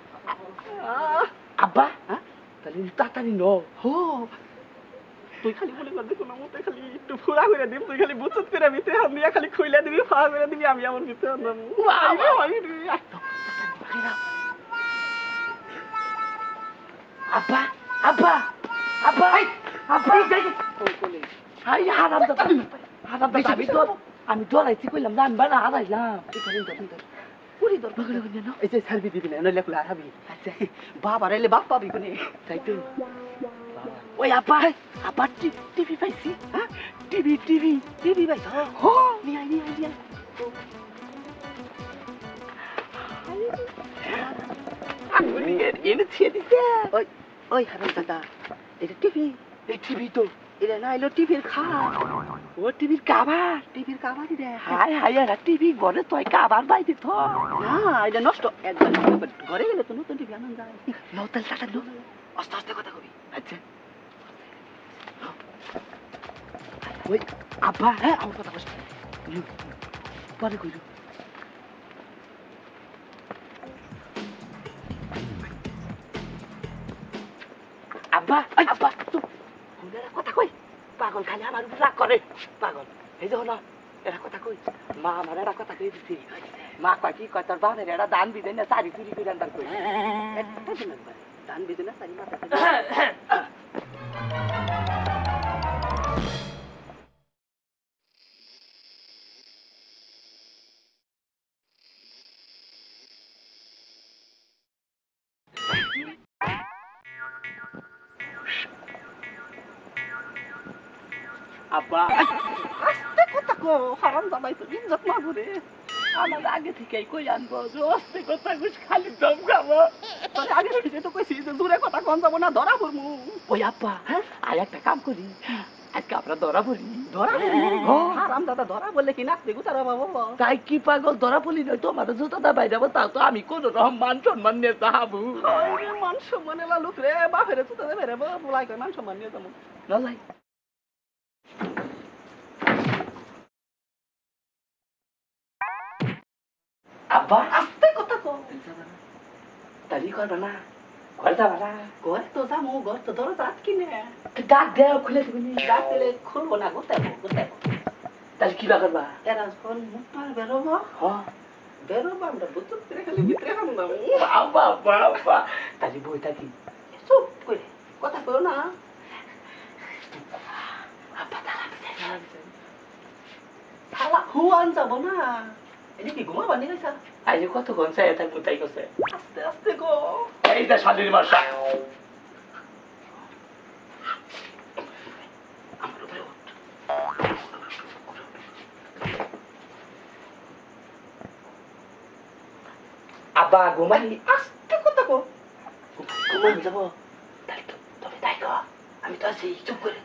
[SPEAKER 3] আব্বা তাহলে তাড়াতাড়ি নো
[SPEAKER 5] হো তুই খালি বলে কর দেখো না মতে খালি একটু ফুরা করে দিম তুই খালি বুচুত করে মিতে হাত নিয়া খালি খুইলা দিবি ফা করে দিবি আমি আমার মিতে আনলাম
[SPEAKER 3] আব্বা আমি ডরাইছি কইলাম না আমি বানা হারাইলাম
[SPEAKER 5] পুরি দর পাগলে কোন না এই যে সার্ভি দিবি না নইলে কুলা হাবি আচ্ছা বাবা রাইলে বাপ পাবি কোনে
[SPEAKER 3] তাই তো ওই আব্বা টিভি পাইছি হ্যাঁ টিভি পাইছ
[SPEAKER 5] হো নিয়া
[SPEAKER 3] আমি এনে ছিয়ে দিছে
[SPEAKER 5] ওই হারাম দাদা এটা টিভি
[SPEAKER 3] এই টিভি তো
[SPEAKER 5] এটা না এলো টিভির খাট
[SPEAKER 3] ও টিভির কাভারই
[SPEAKER 5] রে
[SPEAKER 3] হাই এরা টিভি ঘরে তুই কাভার বাইতে থ
[SPEAKER 5] না এটা নষ্ট একবার ঘরে গেলে তো নতুন টিভি আনন্দ যায়
[SPEAKER 3] নতাল টাটা নো
[SPEAKER 5] আস্তে আস্তে কথা কবি
[SPEAKER 3] আচ্ছা ওই আব্বা
[SPEAKER 5] হ্যাঁ আমার কথা বস
[SPEAKER 3] পরে কইলো আব্বা আব্বা চুপ এরা কথা কই পাগল খালি আমার উপর রাগ করে পাগল এই যে হলো এরা কথা কই মা আমার এরা কথা কই দিছি মা কয় কি কয় তোর বাপের এরা দান বিদেন না সারি চুরি করে আনবার কই একটা দিন দান বিদেন না সারি মাথা
[SPEAKER 5] আব্বা আস্তে কথা কো হারাম জামাই তো ইজ্জত মাগুরে
[SPEAKER 3] আমার আগে থেকেই কই আনবো যে অস্তে কথা কইস খালি দম খাবো
[SPEAKER 5] তোরে আগে থেকে তো কইছি যে দূরে কথা কোন যাব না ধরা পড়মু
[SPEAKER 3] ওই আব্বা হ্যাঁ আর একটা কাম করি আজকে আমরা ধরা পড়ি
[SPEAKER 5] ধরা হারাম দাদা ধরা বললে কি নাচতে গুতারা বাবু
[SPEAKER 3] তাই কি পাগল ধরা পড়ি নয় তোমার জুতাটা বাইরে যাবো তাও তো আমি কোন রকম মান সম্মান নিয়ে চাহাবো
[SPEAKER 5] মান সম্মান এলা লোক রে বাপেরে জুতা দেবে রে বলাই কই মান সম্মান নিয়ে যাবো
[SPEAKER 3] নলাই আব্বা
[SPEAKER 5] আস্তে কথা কো
[SPEAKER 3] তালি করবে না ঘরে যাবা না
[SPEAKER 5] ঘরে তো যাবো ঘর তো দরজা আটকিনে
[SPEAKER 3] ডাক দেও খুলে দিবি
[SPEAKER 5] ডাক দিলে খুলবো না গোতাবো
[SPEAKER 3] তাহলে কি বা করবা
[SPEAKER 5] এরা কোন মুখ পার বেরোবো
[SPEAKER 3] হ্যাঁ
[SPEAKER 5] বেরোবো আমরা বুঝতে পেরে খালি ভিতরে খাম না
[SPEAKER 3] বাবা বাবা তাহলে বই থাকি
[SPEAKER 5] চুপ করে কথা কো না
[SPEAKER 3] আব্বা তারা
[SPEAKER 5] শালা হুয়ান যাব না এদিকে কি ঘুমাবা নি গেছা
[SPEAKER 3] আজ কত ঘন চাই থাকবো তাই করছে
[SPEAKER 5] আস্তে আস্তে গো
[SPEAKER 3] এই যে শালির মাসা আমার উপরে উঠ আব্বা ঘুমাই
[SPEAKER 5] আস্তে কথা কো
[SPEAKER 3] ঘুমাই যাবো তাই তো তবে তাই কর আমি তো আছি চুপ করে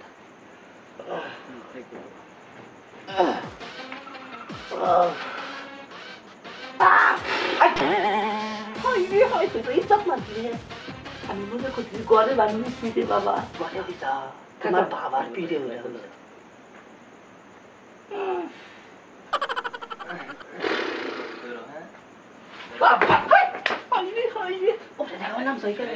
[SPEAKER 3] আমি মনে করছি ঘরে বানিয়েছি রে বাবা ঘরে দিতা তোমার বাবার পিড়ে হয়ে হলো বাবা ওরে দেখো নাম সই করে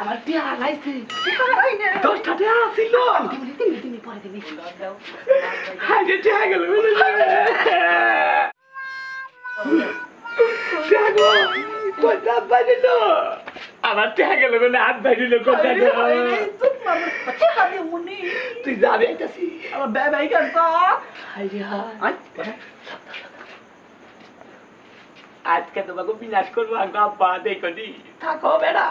[SPEAKER 3] আমার টিয়া লাইছে দশটা টিয়া ছিল দিবি পরে দিবি হাইরে টিয়া গেল কোনটা বাইরে তো আমার টিয়া গেল মানে হাত বাইরে কোনটা তুই যাবি আইতাছি
[SPEAKER 5] আমার বাবাই কাছে
[SPEAKER 3] হাইরে আজকে তোমাকে বিনাশ করবো আব্বা দেখো নি থাকো বেড়া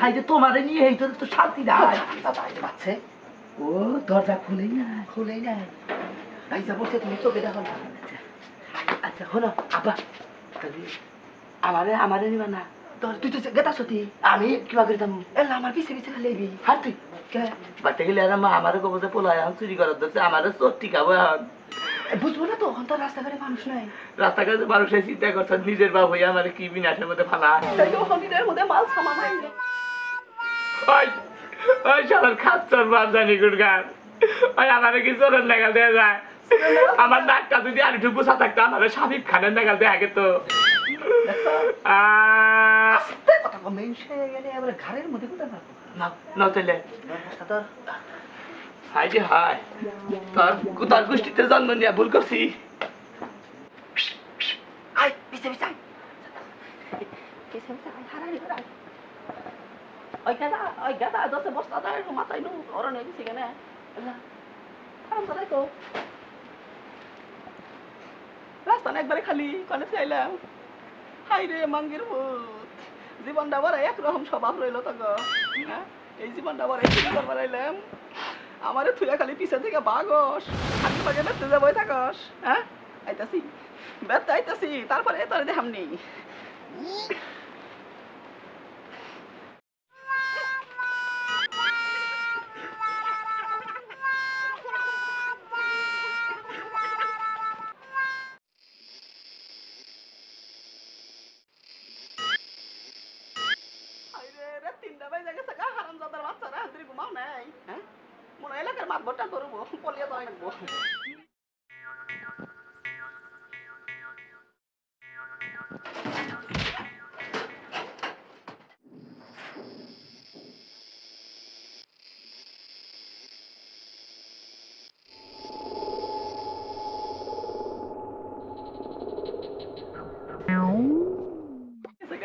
[SPEAKER 3] হাইরে তোমারে নিয়ে এই তো শান্তি নাই বাচ্চা ও দরজা খুলেই না ভাই যা বসে তুমি চোখে দেখো না আচ্ছা হলো আব্বা আমারে নিবা না তুই তো গেতা সতী আমি কিবা করে যাবো এলা আমার পিছে পিছে লেবি হার তুই বাচ্চা গেলে আর মা আমারও কবতে পোলায় এখন চুরি করার ধরছে আমারও চোর টিকাবো এখন বুঝবো না তো এখন তো রাস্তাঘাটে মানুষ নাই রাস্তাঘাটে মানুষের চিন্তা করছে নিজের বাপ হইয়া আমার কি বিনাশের মধ্যে ফালা
[SPEAKER 5] মধ্যে মাল সামান আছে
[SPEAKER 3] ওই সবার খাচ্ছর বাপ জানি গুড়গান ওই আমারে কি চোরের নাগাল দেওয়া যায় আমার নাকটা যদি আর একটু বুঝা থাকতো আমাদের শাবিব খানের নাগাল দেয়া গেত
[SPEAKER 5] ঘরের মধ্যে কোথায়
[SPEAKER 3] হাই রে হাই তোর গোষ্ঠীতে জন্ম নিয়ে ভুল করছি
[SPEAKER 5] রাস্তা একবারে খালি কলেজ চাইলাম হাই রে মাঙ্গির ভূত জীবনটা বড় একরকম স্বভাব রইল তো এই জীবনটা বড় চুরি করবার আইলাম আমারে থুয়া খালি পিছে থেকে বাগস খালি পাগে বেঁচতে যাবই থাকস হ্যাঁ আইতাছি ব্যথা আইতাছি তারপরে তোরে দেখামনি তিনটা বাজে গেছে গা হারামজাদার বাচ্চারা হান্দির ঘুমাও নাই হ্যাঁ মনে এলাকার মাতবরটা করবো পলিয়া তো রাখবো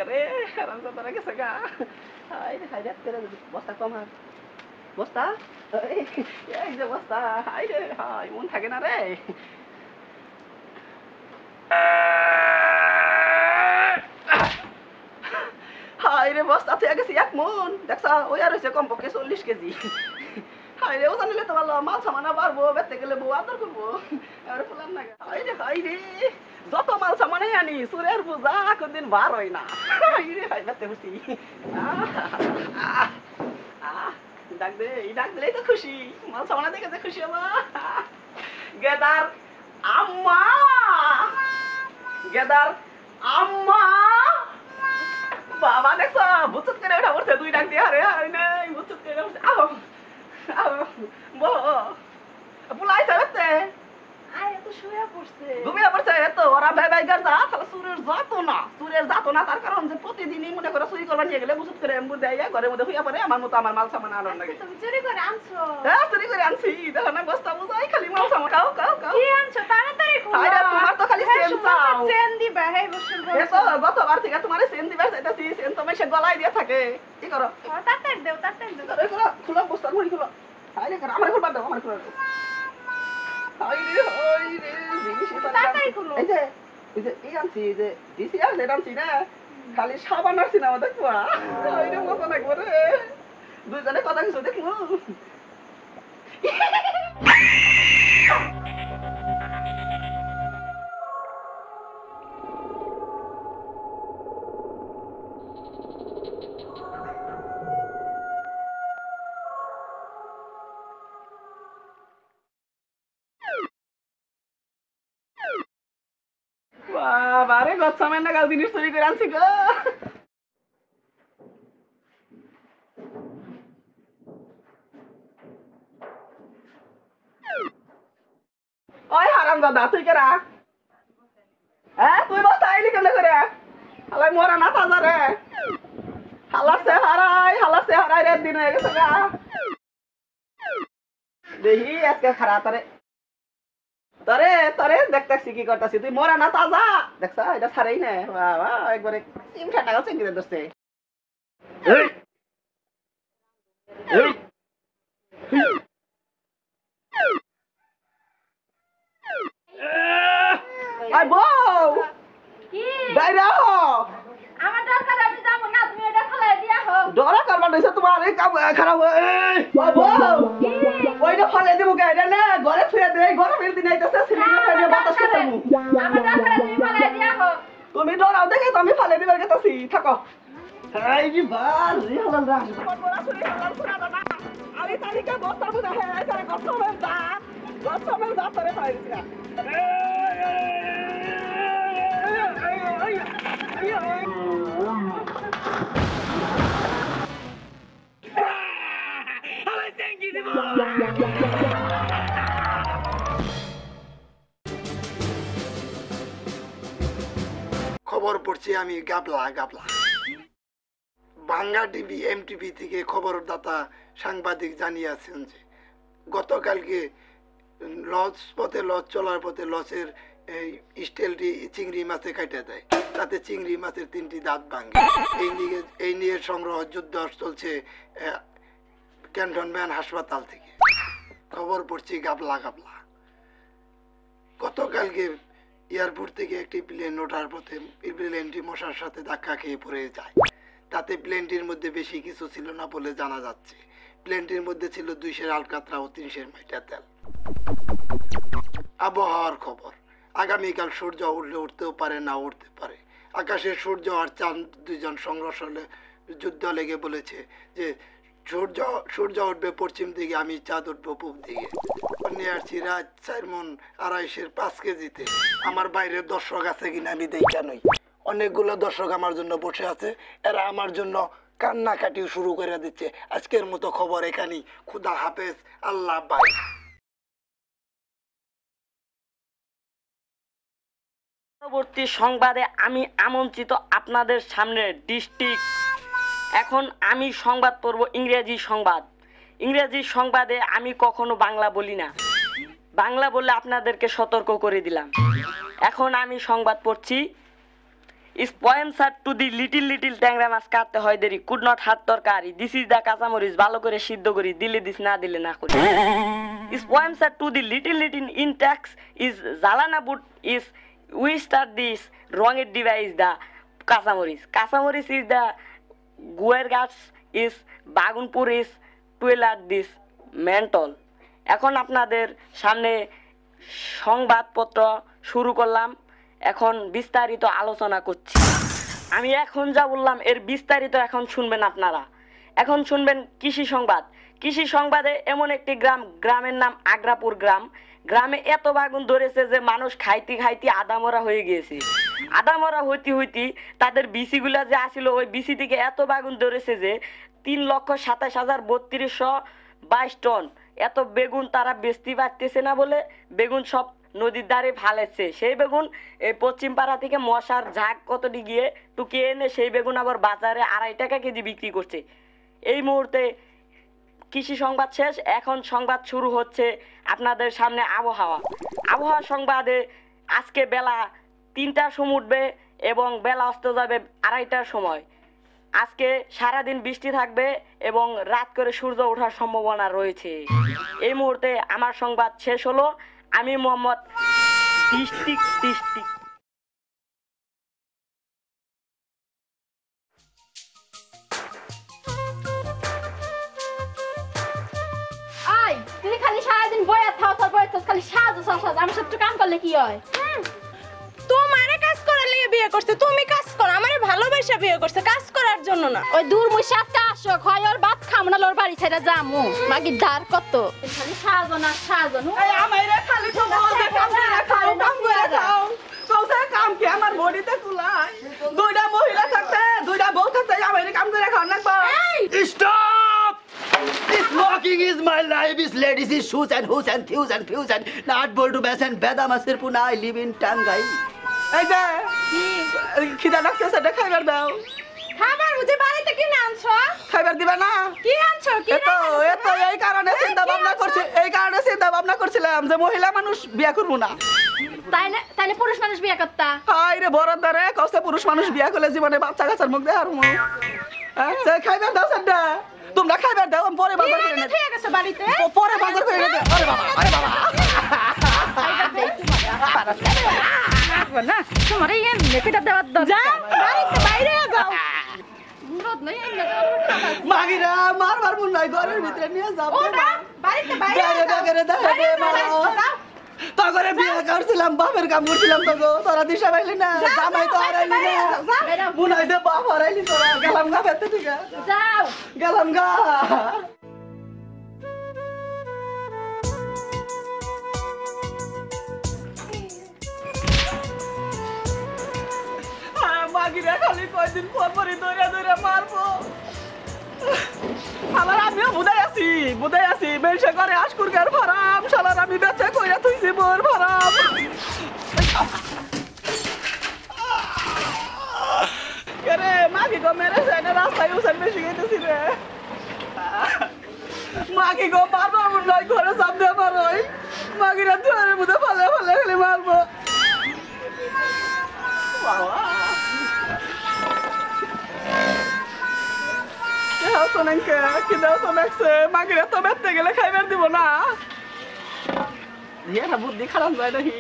[SPEAKER 5] রে হারামজাদারা গেছে গা হাই রে তেরে বস্তা কমার বস্তা এই যে বস্তা হাই রে হাই মন থাকে না রে হাই রে বস্তা থেকে গেছি 1 মন দেখছা ওই আর হইছে কমপক্ষে 40 কেজি হাই রে ও জানিলে তো ভালো মাল সামানা পারবো বেতে গেলে বউ আদর করবো আর ফুলান না হাই রে যত মাল সামানে আনি সুরের পূজা কোনদিন বার হয় না হাই রে হাই বেতে খুশি ডাক দিলেই তো খুশি মাল সামানা দেখে যে খুশি হবা গেদার আম্মা বাবা দেখছো বুচুত করে ওঠা পড়ছে 2 ডাক দিয়ে আরে আরে নাই বুচুত করে উঠছে আও বলো বুলাইছে বেতে আয় তো শুয়ে পড়ছে ঘুমিয়ে পড়ছে তো ওরা ভাই গার যা তাহলে সুরের যাতো না তার কারণ যে প্রতিদিনই মনে করে চুরি করবা নিয়ে গেলে বুঝুত করে এমবু দেয় ঘরের মধ্যে শুয়ে পড়ে আমার মতো আমার মাল সামান আনন্দ লাগে
[SPEAKER 4] তুমি চুরি করে আনছো
[SPEAKER 5] হ্যাঁ চুরি করে আনছি দেখো না বস্তা বুঝাই খালি মাল সামান খাও
[SPEAKER 4] কি আনছো তাড়াতাড়ি খোলো
[SPEAKER 5] আরে তোমার তো খালি চেন চাও
[SPEAKER 4] চেন দিবা হে বসে
[SPEAKER 5] এসো গতবার থেকে তোমার চেন দিবার চাইতাছি চেন তো মেশে গলায় দিয়ে থাকে কি করো
[SPEAKER 4] তাড়াতাড়ি দেও
[SPEAKER 5] করো খুলো বস্তার মুড়ি খুলো আরে করো আমার খুলবা দাও আমার খুলো হাই রে জিনিস
[SPEAKER 4] তাড়াতাড়ি খুলো
[SPEAKER 5] এই যে এই আনছি যে ডিসি আর যেটা আনছি না খালি সাবান আনছি না দেখবা হাই রে মজা লাগবে রে দুইজনে কথা কিছু দেখবো বাবারে গচ্ছামের নাগাল জিনিস চুরি করে আনছি গো ওই হারামজাদা তুই কেরা হ্যাঁ তুই বস্তা আইলি কেমনে করে হালাই মরা না তাজা রে হালারছে হারাই রে দিন হয়ে গেছে গা দেখি আজকে খারাপ তরে দেখতেছি কি করতেছি তুই মরা না তাজা দেখছা এটা ছাড়াই না বাবা একবারে চিমটা টাকা চিংড়ি ধরছে আই বউ
[SPEAKER 4] কি
[SPEAKER 5] বাইরে আও
[SPEAKER 4] আমার দরকার আমি যাব না তুমি এটা ফলাই দিয়া হো
[SPEAKER 5] ডরা করবা দিছে তোমার এই কাম খারাপ এই বউ ওইটা ফলাই দেবো গাইডা না ঘরে ফিরে দে গরমের দিন আইতাছে সিলিন্ডার ফেলে বাতাস করবো
[SPEAKER 4] আমার দরকার তুমি ফলাই দিয়া হো
[SPEAKER 5] তুমি ডরাও দেখে তো আমি ফলাই দিবার গেতাছি থাকো এই যে বাল রে হলাল রাস আমি তালিকা বস্তার মধ্যে হ্যাঁ তারে গছমের দাঁত ধরে পাইছি না
[SPEAKER 7] খবর পড়ছি আমি গাবলা বাংলা টিভি এমটিভি থেকে খবরদাতা সাংবাদিক জানিয়েছেন যে গতকালকে লঞ্চ চলার পথে লঞ্চের স্টিলটি চিংড়ি মাছে কাটে দেয়, তাতে চিংড়ি মাছের 3টি দাঁত ভাঙে। এই নিয়ে সংগ্রহ যুদ্ধ চলছে ক্যান্টনমেন্ট হাসপাতাল থেকে। খবর পড়ছি গাবলা। গতকালকে এয়ারপোর্ট থেকে একটি প্লেন ওঠার পথে প্লেনটি মশার সাথে ধাক্কা খেয়ে পড়ে যায়। তাতে প্লেনটির মধ্যে বেশি কিছু ছিল না বলে জানা যাচ্ছে। প্লেনটির মধ্যে ছিল 200 আলকাতরা ও 300 মাইটা তেল। আবহাওয়ার খবর, আগামীকাল সূর্য উঠলে উঠতেও পারে, না উঠতে পারে। আকাশে সূর্য আর চাঁদ দুইজন সংঘর্ষে যুদ্ধ লেগে বলেছে যে সূর্য উঠবে পশ্চিম দিকে, আমি চাঁদ উঠবো পূব দিকে। নিয়ে আসছি রাত 4 মণ 2.5 5 কেজিতে। আমার বাইরে দর্শক আছে কিনা আমি দেখা নই। অনেকগুলো দর্শক আমার জন্য বসে আছে, এরা আমার জন্য কান্নাকাটিও শুরু করে দিচ্ছে। আজকের মতো খবর এখানেই। খুদা হাফেজ, আল্লাহ বাই।
[SPEAKER 10] পরবর্তী সংবাদে আমি আমন্ত্রিত আপনাদের সামনে ডিস্ট্রিক্ট। এখন আমি সংবাদ পড়ব ইংরেজি সংবাদ। ইংরেজি সংবাদে আমি কখনো বাংলা বলি না, বাংলা বললে আপনাদেরকে সতর্ক করে দিলাম। এখন আমি সংবাদ পড়ছি। Is poems are to the little ট্যাংরা মাছ কাটতে হয় দেরি, could not হাত তরকারি, দিস ইজ দ্য কাঁচামরিচ, ভালো করে সিদ্ধ করি, দিলে দিস না দিলে না করি। Is poems are to the little in tax is জ্বালানা boot is we start this wrong device the কাঁচামরিচ, কাঁচামরিচ is the গুয়ের গাছ is বাগুনপুর is টুয়েলার দিস মেন্টল। এখন আপনাদের সামনে সংবাদপত্র শুরু করলাম। এখন বিস্তারিত আলোচনা করছি। আমি এখন যা বললাম এর বিস্তারিত এখন শুনবেন আপনারা। এখন শুনবেন কৃষি সংবাদ। কৃষি সংবাদে এমন একটি গ্রামের নাম আগ্রাপুর গ্রাম। গ্রামে এত বাগুন ধরেছে যে মানুষ খাইতে খাইতে আদামরা হয়ে গিয়েছে। আদামরা হইতে তাদের বিসিগুলা যে আসিল ওই বিসি থেকে এত বাগুন ধরেছে যে 3,27,3222 টন। এত বেগুন তারা বেচতে পারতেছে না বলে বেগুন সব নদীর ধারে ফালেছে। সেই বেগুন এই পশ্চিম পাড়া থেকে মশার ঝাঁক কতটি গিয়ে টুকিয়ে এনে সেই বেগুন আবার বাজারে 2.5 টাকা কেজি বিক্রি করছে। এই মুহূর্তে কৃষি সংবাদ শেষ। এখন সংবাদ শুরু হচ্ছে আপনাদের সামনে আবহাওয়া সংবাদে আজকে বেলা 3টার সময় উঠবে এবং বেলা অস্ত যাবে 2:30টার সময়। আজকে সারাদিন বৃষ্টি থাকবে এবং রাত করে সূর্য ওঠার সম্ভাবনা রয়েছে। এই মুহূর্তে আমার সংবাদ শেষ হলো। আমি মোহাম্মদ ডিস্ট্রিক্ট।
[SPEAKER 2] আই তুই খালি সারাদিন বইয়া থাও খালি সাজ আমার সাথে কাম করলে কি হয়?
[SPEAKER 4] তোমারে কাজ করার লিগে বিয়ে করছে, তুমি কাজ করো। আমারে ভালোবাসা বিয়ে করছে, কাজ করার জন্য না।
[SPEAKER 2] ওই দূর মুই সাথে আসো খয় ওর ভাত খাম না ওর বাড়ি ছেড়ে যামু মাগি ধার কত খালি সাজো
[SPEAKER 5] এই আমারে খালি তো বলতে কাম করে খাও কৌসা কাম কি আমার বডিতে কুলাই। দুইটা মহিলা থাকতে দুইটা বউ থাকতে আমারে কাম করে খাও না।
[SPEAKER 3] Stop! This walking is my life. Is ladies is shoes and hoops and thews and fuse and not bold to bash and bedamaser puna. I live in Tangai.
[SPEAKER 5] এই যে খিদা লাগছে সেটা খাইবার দাও।
[SPEAKER 4] খাবার বুঝে বাড়িতে কি আনছো?
[SPEAKER 5] খাইবার দিবা না?
[SPEAKER 4] কি আনছো? কি
[SPEAKER 5] এতো এই কারণে চিন্তা ভাবনা করছিলাম যে মহিলা মানুষ বিয়া করবো না।
[SPEAKER 2] তাইলে পুরুষ মানুষ বিয়ে করতা?
[SPEAKER 5] হাই রে বরদারে কষ্ট পুরুষ মানুষ বিয়া করলে জীবনে বাচ্চা কাচ্চার মুখ দেখার মু। আচ্ছা খাইবার দাও সেটা। তোমরা খাইবার দাও আমি পরে বাজার করে
[SPEAKER 4] ঠিক আছে বাড়িতে
[SPEAKER 5] পরে বাজার করে দে। আরে বাবা
[SPEAKER 2] না তোমার এই মেপিটা দেওয়ার দরকার।
[SPEAKER 4] বাড়িতে বাইরে যাও।
[SPEAKER 5] মাগিরা মারবার মন নাই ঘরের ভিতরে নিয়ে যাবো।
[SPEAKER 4] বাড়িতে বাইরে
[SPEAKER 5] তগরে বিয়ে করছিলাম বাপের কাম করছিলাম তো তোরা দিশা পাইলি না জামাই তো হারাইলি না বুনাই দে বাপ হারাইলি তোরা গেলাম গা বেতে ঠিক
[SPEAKER 2] যাও
[SPEAKER 5] গেলাম গা। মাগিরা খালি কয়দিন পরই দৌড়া মারবো। আমার আমিও বুঝাই আছি বেশে করে আশকুরকার ফারাম শালার আমি বেঁচে কইরা থইছি বোর ফারাম। রে মাগি গো মেরে যায় না রাস্তায় উসান বেশি গেতেছি রে। মাগি গো মারবো আমার নয় ঘরে সামনে আমার ওই মাগিরা দুয়ারের মধ্যে ফালে খালি মারবো। বাবা মাগিরা তো বেঁচতে গেলে খাইবার দিব না। বুদ্ধি খারাপ যায় নাকি?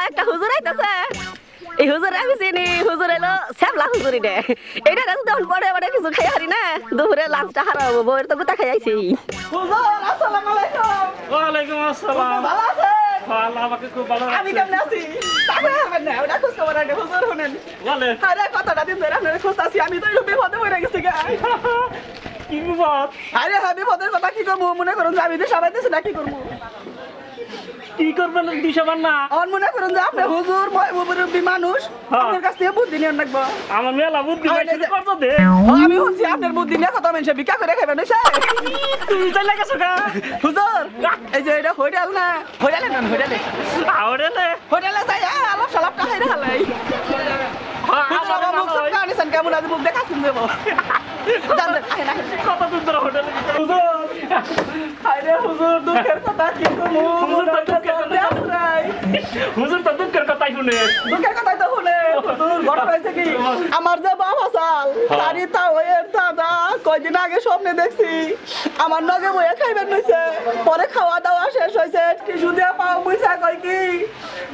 [SPEAKER 5] একটা হুজুর আইতাছে। এই হুজুর আমি চিনি, হুজুর এলো শ্যামলা হুজুরি রে। এটা রাজু তখন পরে মানে কিছু খাই হারি না, দুপুরে লাঞ্চটা হারাবো, বউয়ের তো গুতা খাই আইছি।
[SPEAKER 8] হুজুর আসসালামু আলাইকুম।
[SPEAKER 6] ওয়ালাইকুম আসসালাম।
[SPEAKER 8] ভালো আছেন?
[SPEAKER 6] আল্লাহ আমাকে খুব ভালো
[SPEAKER 8] আমি
[SPEAKER 6] রাখছে।
[SPEAKER 8] কেমন আছি? তাকে হবেন না, ওটা খোঁজ খবর আগে হুজুর শুনেন।
[SPEAKER 6] বলেন।
[SPEAKER 8] আরে কতটা দিন ধরে আপনার খোঁজ আছি, আমি তো একটু বিপদে পড়ে গেছি গা।
[SPEAKER 6] কি বিপদ?
[SPEAKER 8] আরে হ্যাঁ বিপদের কথা কি করবো, মনে করুন যে আমি তো সবাই দিছি না, কি করবো?
[SPEAKER 6] কি করবেন দিশাবার না?
[SPEAKER 8] আমার মনে করুন যে আপনি হুজুর মুরব্বী মানুষ, আপনার কাছ থেকে বুদ্ধি নিয়ে রাখবো।
[SPEAKER 6] আমার মেলা বুদ্ধি পাইছে কত দে।
[SPEAKER 8] আমি হচ্ছি আপনার বুদ্ধি নিয়ে কত মানুষে ভিক্ষা করে খাবেন
[SPEAKER 6] তুমি চলে গেছো গা।
[SPEAKER 8] হুজুর। এই যে এটা হোটেল না, হোটেলে না, হোটেলে
[SPEAKER 6] আওরেলে
[SPEAKER 8] হোটেলে যাই আলাপ সালাপ টাকাই রাখালাই। হুজুর আমার মুখ সব কানিছেন কেমন আছে, মুখ দেখা শুন দেবো। জানতেন
[SPEAKER 6] কত দিন ধরে হোটেলে হুজুর।
[SPEAKER 8] আরে হুজুর দুঃখের কথা কি করবো,
[SPEAKER 6] হুজুর তো দুঃখের কথাই শুনে।
[SPEAKER 8] দুঃখের কথাই তো শুনে। হুজুর ঘটনা হয়েছে কি, আমার যে বাবা চাল তারই তাওয়ের দাদা কয়দিন আগে স্বপ্নে দেখছি আমার নগে বইয়া খাইবেন নইছে, পরে খাওয়া দাওয়া শেষ হয়েছে, টিসু দিয়ে পাও বুঝা কয় কি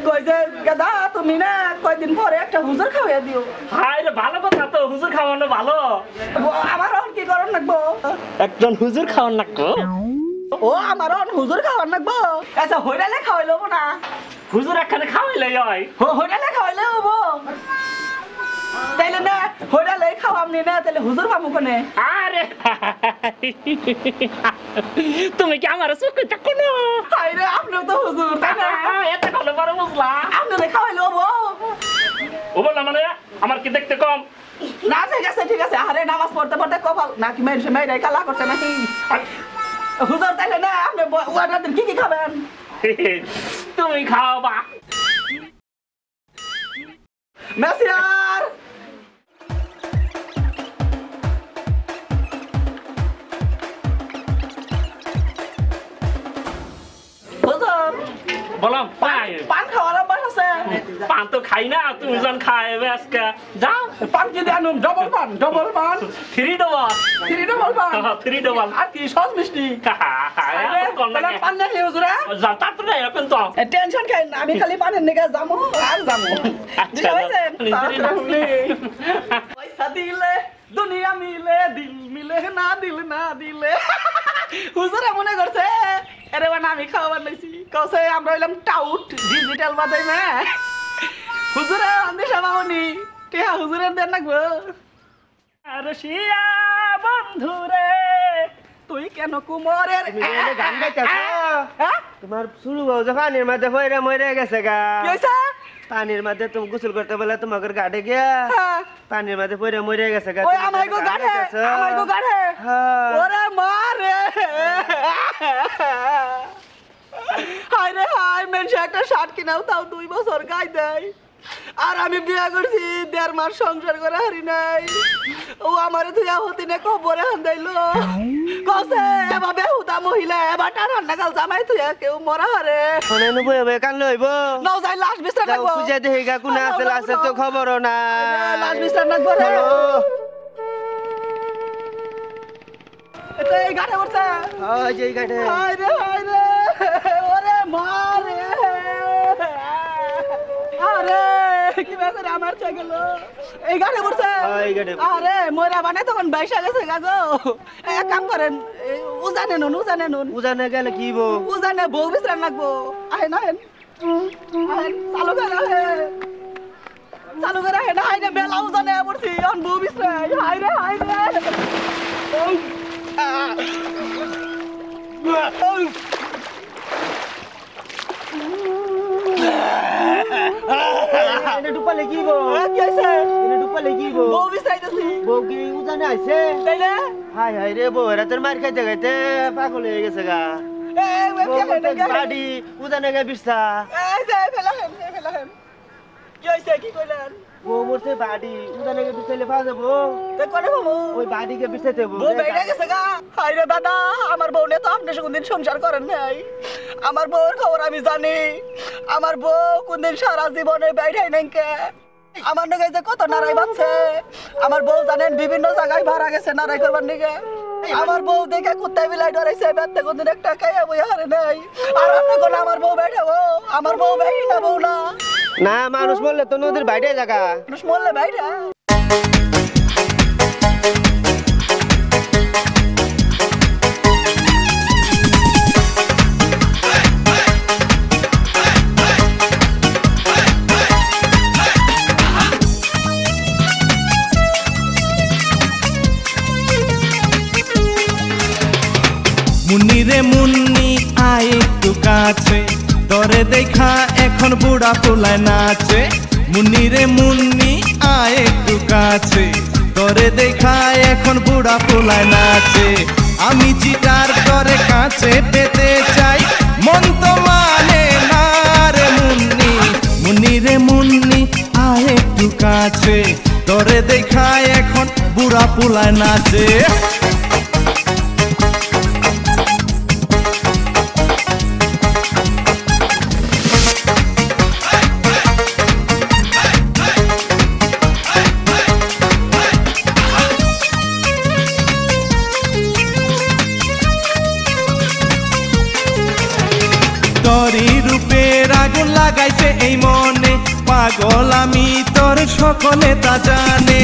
[SPEAKER 8] কই যে গাদা তুমি না কয়দিন পরে একটা হুজুর খাওয়াইয়া দিও।
[SPEAKER 6] হায় রে ভালো কথা তো, হুজুর খাওয়ানো ভালো।
[SPEAKER 8] আমার আর কি করণ লাগবো?
[SPEAKER 6] একজন হুজুর খাওয়ান লাগতো।
[SPEAKER 8] ও আমার আর হুজুর খাওয়ান লাগবো? আচ্ছা হোটেলে খাওয়াইলো না?
[SPEAKER 6] হুজুর একখানে খাওয়াইলে হয়।
[SPEAKER 8] হোটেলে খাওয়াইলে হবো? তাইলে না হোটেলে খাওয়ামনি না, তাহলে হুজুর পাবো কোনে?
[SPEAKER 6] আরে তুমি কি আমার চোখে চাকো না?
[SPEAKER 8] আরে আপনিও তো হুজুর তাই না?
[SPEAKER 6] এত ভালো বড় বুঝলা।
[SPEAKER 8] আপনাদের খাওয়াইলে হবো?
[SPEAKER 6] ও বললাম মানে আমার কি দেখতে কম?
[SPEAKER 8] না ঠিক আছে ঠিক আছে, আরে নামাজ পড়তে পড়তে কপাল নাকি মেয়েরাই কালা করছে নাকি? হুজুর তাইলে না আপনি অর্ডার দিন, কি কি খাবেন?
[SPEAKER 6] তুমি খাওয়াবা।
[SPEAKER 8] মেসিয়ার হুজুর
[SPEAKER 6] বললাম পাই
[SPEAKER 8] পান খাওয়ার অভ্যাস আছে?
[SPEAKER 6] পান তো খাই না, তুমি যখন খাইবে আজকে যাও।
[SPEAKER 8] পান কি দিয়ে আনুন? ডবল পান, ডবল পান,
[SPEAKER 6] 3 ডবল।
[SPEAKER 8] 3 ডবল পান,
[SPEAKER 6] 3 ডবল।
[SPEAKER 8] আর কি সস মিষ্টি? পান না খেয়ে হুজুর
[SPEAKER 6] তা তো নাই এখন তো।
[SPEAKER 8] টেনশন খাই না, আমি খালি পানের নিকে যাবো আর যাবো।
[SPEAKER 6] আচ্ছা,
[SPEAKER 8] পয়সা দিলে দুনিয়া মিলে, দিল মিলে না, দিল না দিলে। হুজুরে মনে করছে আরে বানা আমি খাওয়াবার নাইছি, কসে আমরা হইলাম টাউট ডিজিটাল বাজাই না। হুজুরে আন্দে সামামনি টিয়া হুজুরের দেন লাগবো।
[SPEAKER 6] আর শিয়া বন্ধুরে
[SPEAKER 8] তুই কেন কুমোরের
[SPEAKER 9] গান গাইতেছ? তোমার শুরু যে পানির মধ্যে হইরে মরে গেছে গা।
[SPEAKER 8] কি হইছে?
[SPEAKER 9] পানির মধ্যে তুমি গোসল করতে বলে তোমাকে গাড়ে গিয়া পানির মধ্যে পড়ে মরে গেছে গা।
[SPEAKER 8] ওই আমাইগো গাড়ে, আমাইগো গাড়ে। ওরে মারে হায় রে হায়, মেনসে একটা শার্ট কিনাও তাও 2 বছর গাই দেয়, আর আমি বিয়া করছি 1.5 মাস সংসার করে হারি নাই। ও আমারে তুইয়া হতি নে কবরে হান্দাইলো, কসে এবার বেহুদা মহিলা এবার রান্না গাল জামাই তুইয়া কেউ মরা হারে
[SPEAKER 9] শোনে নবো এবে কান লইব
[SPEAKER 8] নাও যাই লাশ বিছরা
[SPEAKER 9] যাও
[SPEAKER 8] লাগবো।
[SPEAKER 9] খুঁজে দেখি গা কোন আছে আছে তো খবরও না।
[SPEAKER 8] লাশ বিছরা লাগবো রে। এটা এই গাড়ে উঠছে।
[SPEAKER 9] ওই যে এই গাড়ে।
[SPEAKER 8] হায় রে ওরে মারে, আরে কি ব্যাপার আমার চা গেল এই গাড়ি উঠছে।
[SPEAKER 9] এই গাড়ি।
[SPEAKER 8] আরে মোরা বানে তখন বাইশা গেছে গাগো। এক কাম করেন উজানে নুন
[SPEAKER 9] উজানে গেলে কি বো?
[SPEAKER 8] উজানে বউ বিশ্রাম লাগবো। আহে না হেন চালু করে আহে, চালু করে আহে না হাই রে বেলা উজানে পড়ছি অন বউ বিশ্রাম। হাই রে
[SPEAKER 9] এনে ডুপালে কি বো?
[SPEAKER 8] কি হইছে?
[SPEAKER 9] এনে ডুপালে কি বো?
[SPEAKER 8] বউ বিশ্রাইতেছি।
[SPEAKER 9] বউ কি উজানে আইছে?
[SPEAKER 8] তাই না?
[SPEAKER 9] হাই হাই রে বউ এরা তোর মার খাইতে খাইতে পাগল হয়ে গেছে গা। বাড়ি উজানে গে বিরসা।
[SPEAKER 8] কি হইছে কি কইলেন?
[SPEAKER 9] বউ মরতে বাড়ি উজানে গে বিরসাইলে পাওয়া যাবো?
[SPEAKER 8] তে করে বাবু
[SPEAKER 9] ওই বাড়ি গে বিরসাইতে হবো।
[SPEAKER 8] বউ বেড়ে গেছে গা। হাই রে দাদা, আমার বউ নিয়ে তো আপনি কোনদিন সংসার করেন নাই। আমার বউর খবর আমি জানি। আমার বউ কোনদিন সারা জীবনে বেড়াই নাই কে। আমার নগে যে কত নারাই বাঁচছে, আমার বউ জানেন বিভিন্ন জায়গায় ভাড়া গেছে নারাই করবার নিগে। আমার বউ দেখে কুত্তায় বিলাই ডরাইছে, বেতে কোনদিন একটা খাইয়া বইয়া হারে নাই। আর আপনি কোন আমার বউ বেড়াবো? আমার বউ বেড়ি না বউ না।
[SPEAKER 9] না মানুষ মরলে তো নদীর বাইরে জায়গা।
[SPEAKER 8] মানুষ মরলে বাইরে
[SPEAKER 11] মুন্নি রে মুন্নি আয় একটু কাছে, তোরে দেখা এখন বুড়া পোলায় নাচে। মুন্নি রে মুন্নি আয় একটু কাছে, তোরে দেখা এখন বুড়া পোলায় নাচে। আমি চিটার তোরে কাছে পেতে চাই, মন তো মানে না রে মুন্নি। মুন্নি রে মুন্নি আয় একটু কাছে, তোরে দেখা এখন বুড়া পোলায় নাচে। তোরই রূপের আগুন লাগাইছে এই মনে, পাগল আমি তোর সকলে তা জানে।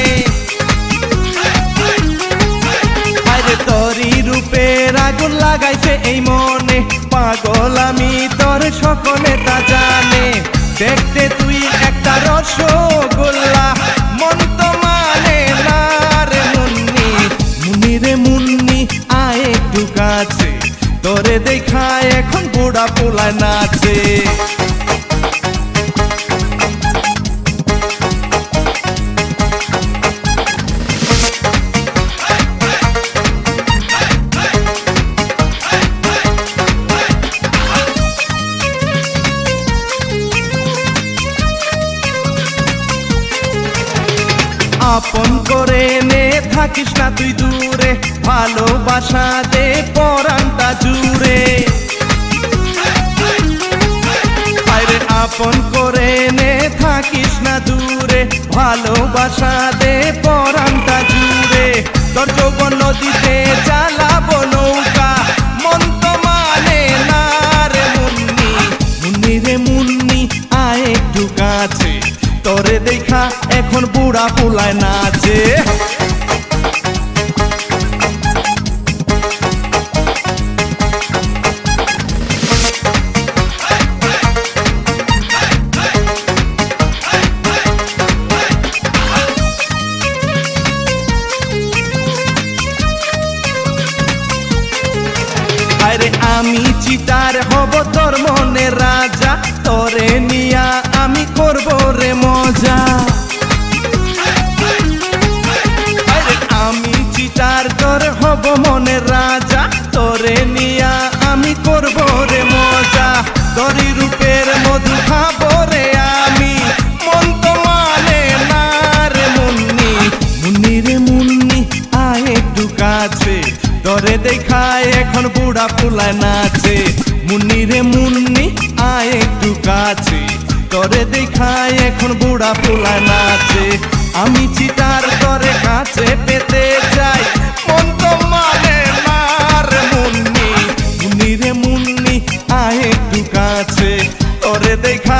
[SPEAKER 11] আরে তোরই রূপের আগুন লাগাইছে এই মনে, পাগল আমি তোর সকলে তা জানে। দেখতে তুই একটা রসগোল্লা, মন তো মানে না রে মুন্নি। মুন্নি রে মুন্নি আয় একটু কাছে, তোরে দেখা এখন বুড়া পোলায় নাচে। আপন করে নে থাকিস না তুই দূরে, ভালোবাসা দে পরানটা জুড়ে। আরে আপন করে নে থাকিস না দূরে, ভালোবাসা দে পরানটা জুড়ে। তোর যৌবন নদীতে চালাবো নৌকা, মন তো মানে না রে মুন্নি। মুন্নি রে মুন্নি আয় একটু কাছে, তোরে দেখা এখন বুড়া পোলায় নাচে। আরে আমি চিতার হব তোর মনের রাজা, তোরে নিয়া আমি করব রে মজা। আরে আমি চিতার তোর হব মনের রাজা, তোরে নিয়া আমি করব রে মজা। তোরই রূপের মধু খাবো রে আমি, মন তো মানে না রে মুন্নি। মুন্নি রে মুন্নি আয় একটু কাছে, তোরে দেখায় এখন বুড়া পোলায় নাচে। মুন্নি রে মুন্নি আয় একটু কাছে, তোরে দেখায় এখন বুড়া পোলায় নাচে। আমি চিতার তোরে কাছে পেতে চাই, মন তো মানে না রে মুন্নি। মুন্নি রে মুন্নি আয় একটু কাছে, তোরে দেখা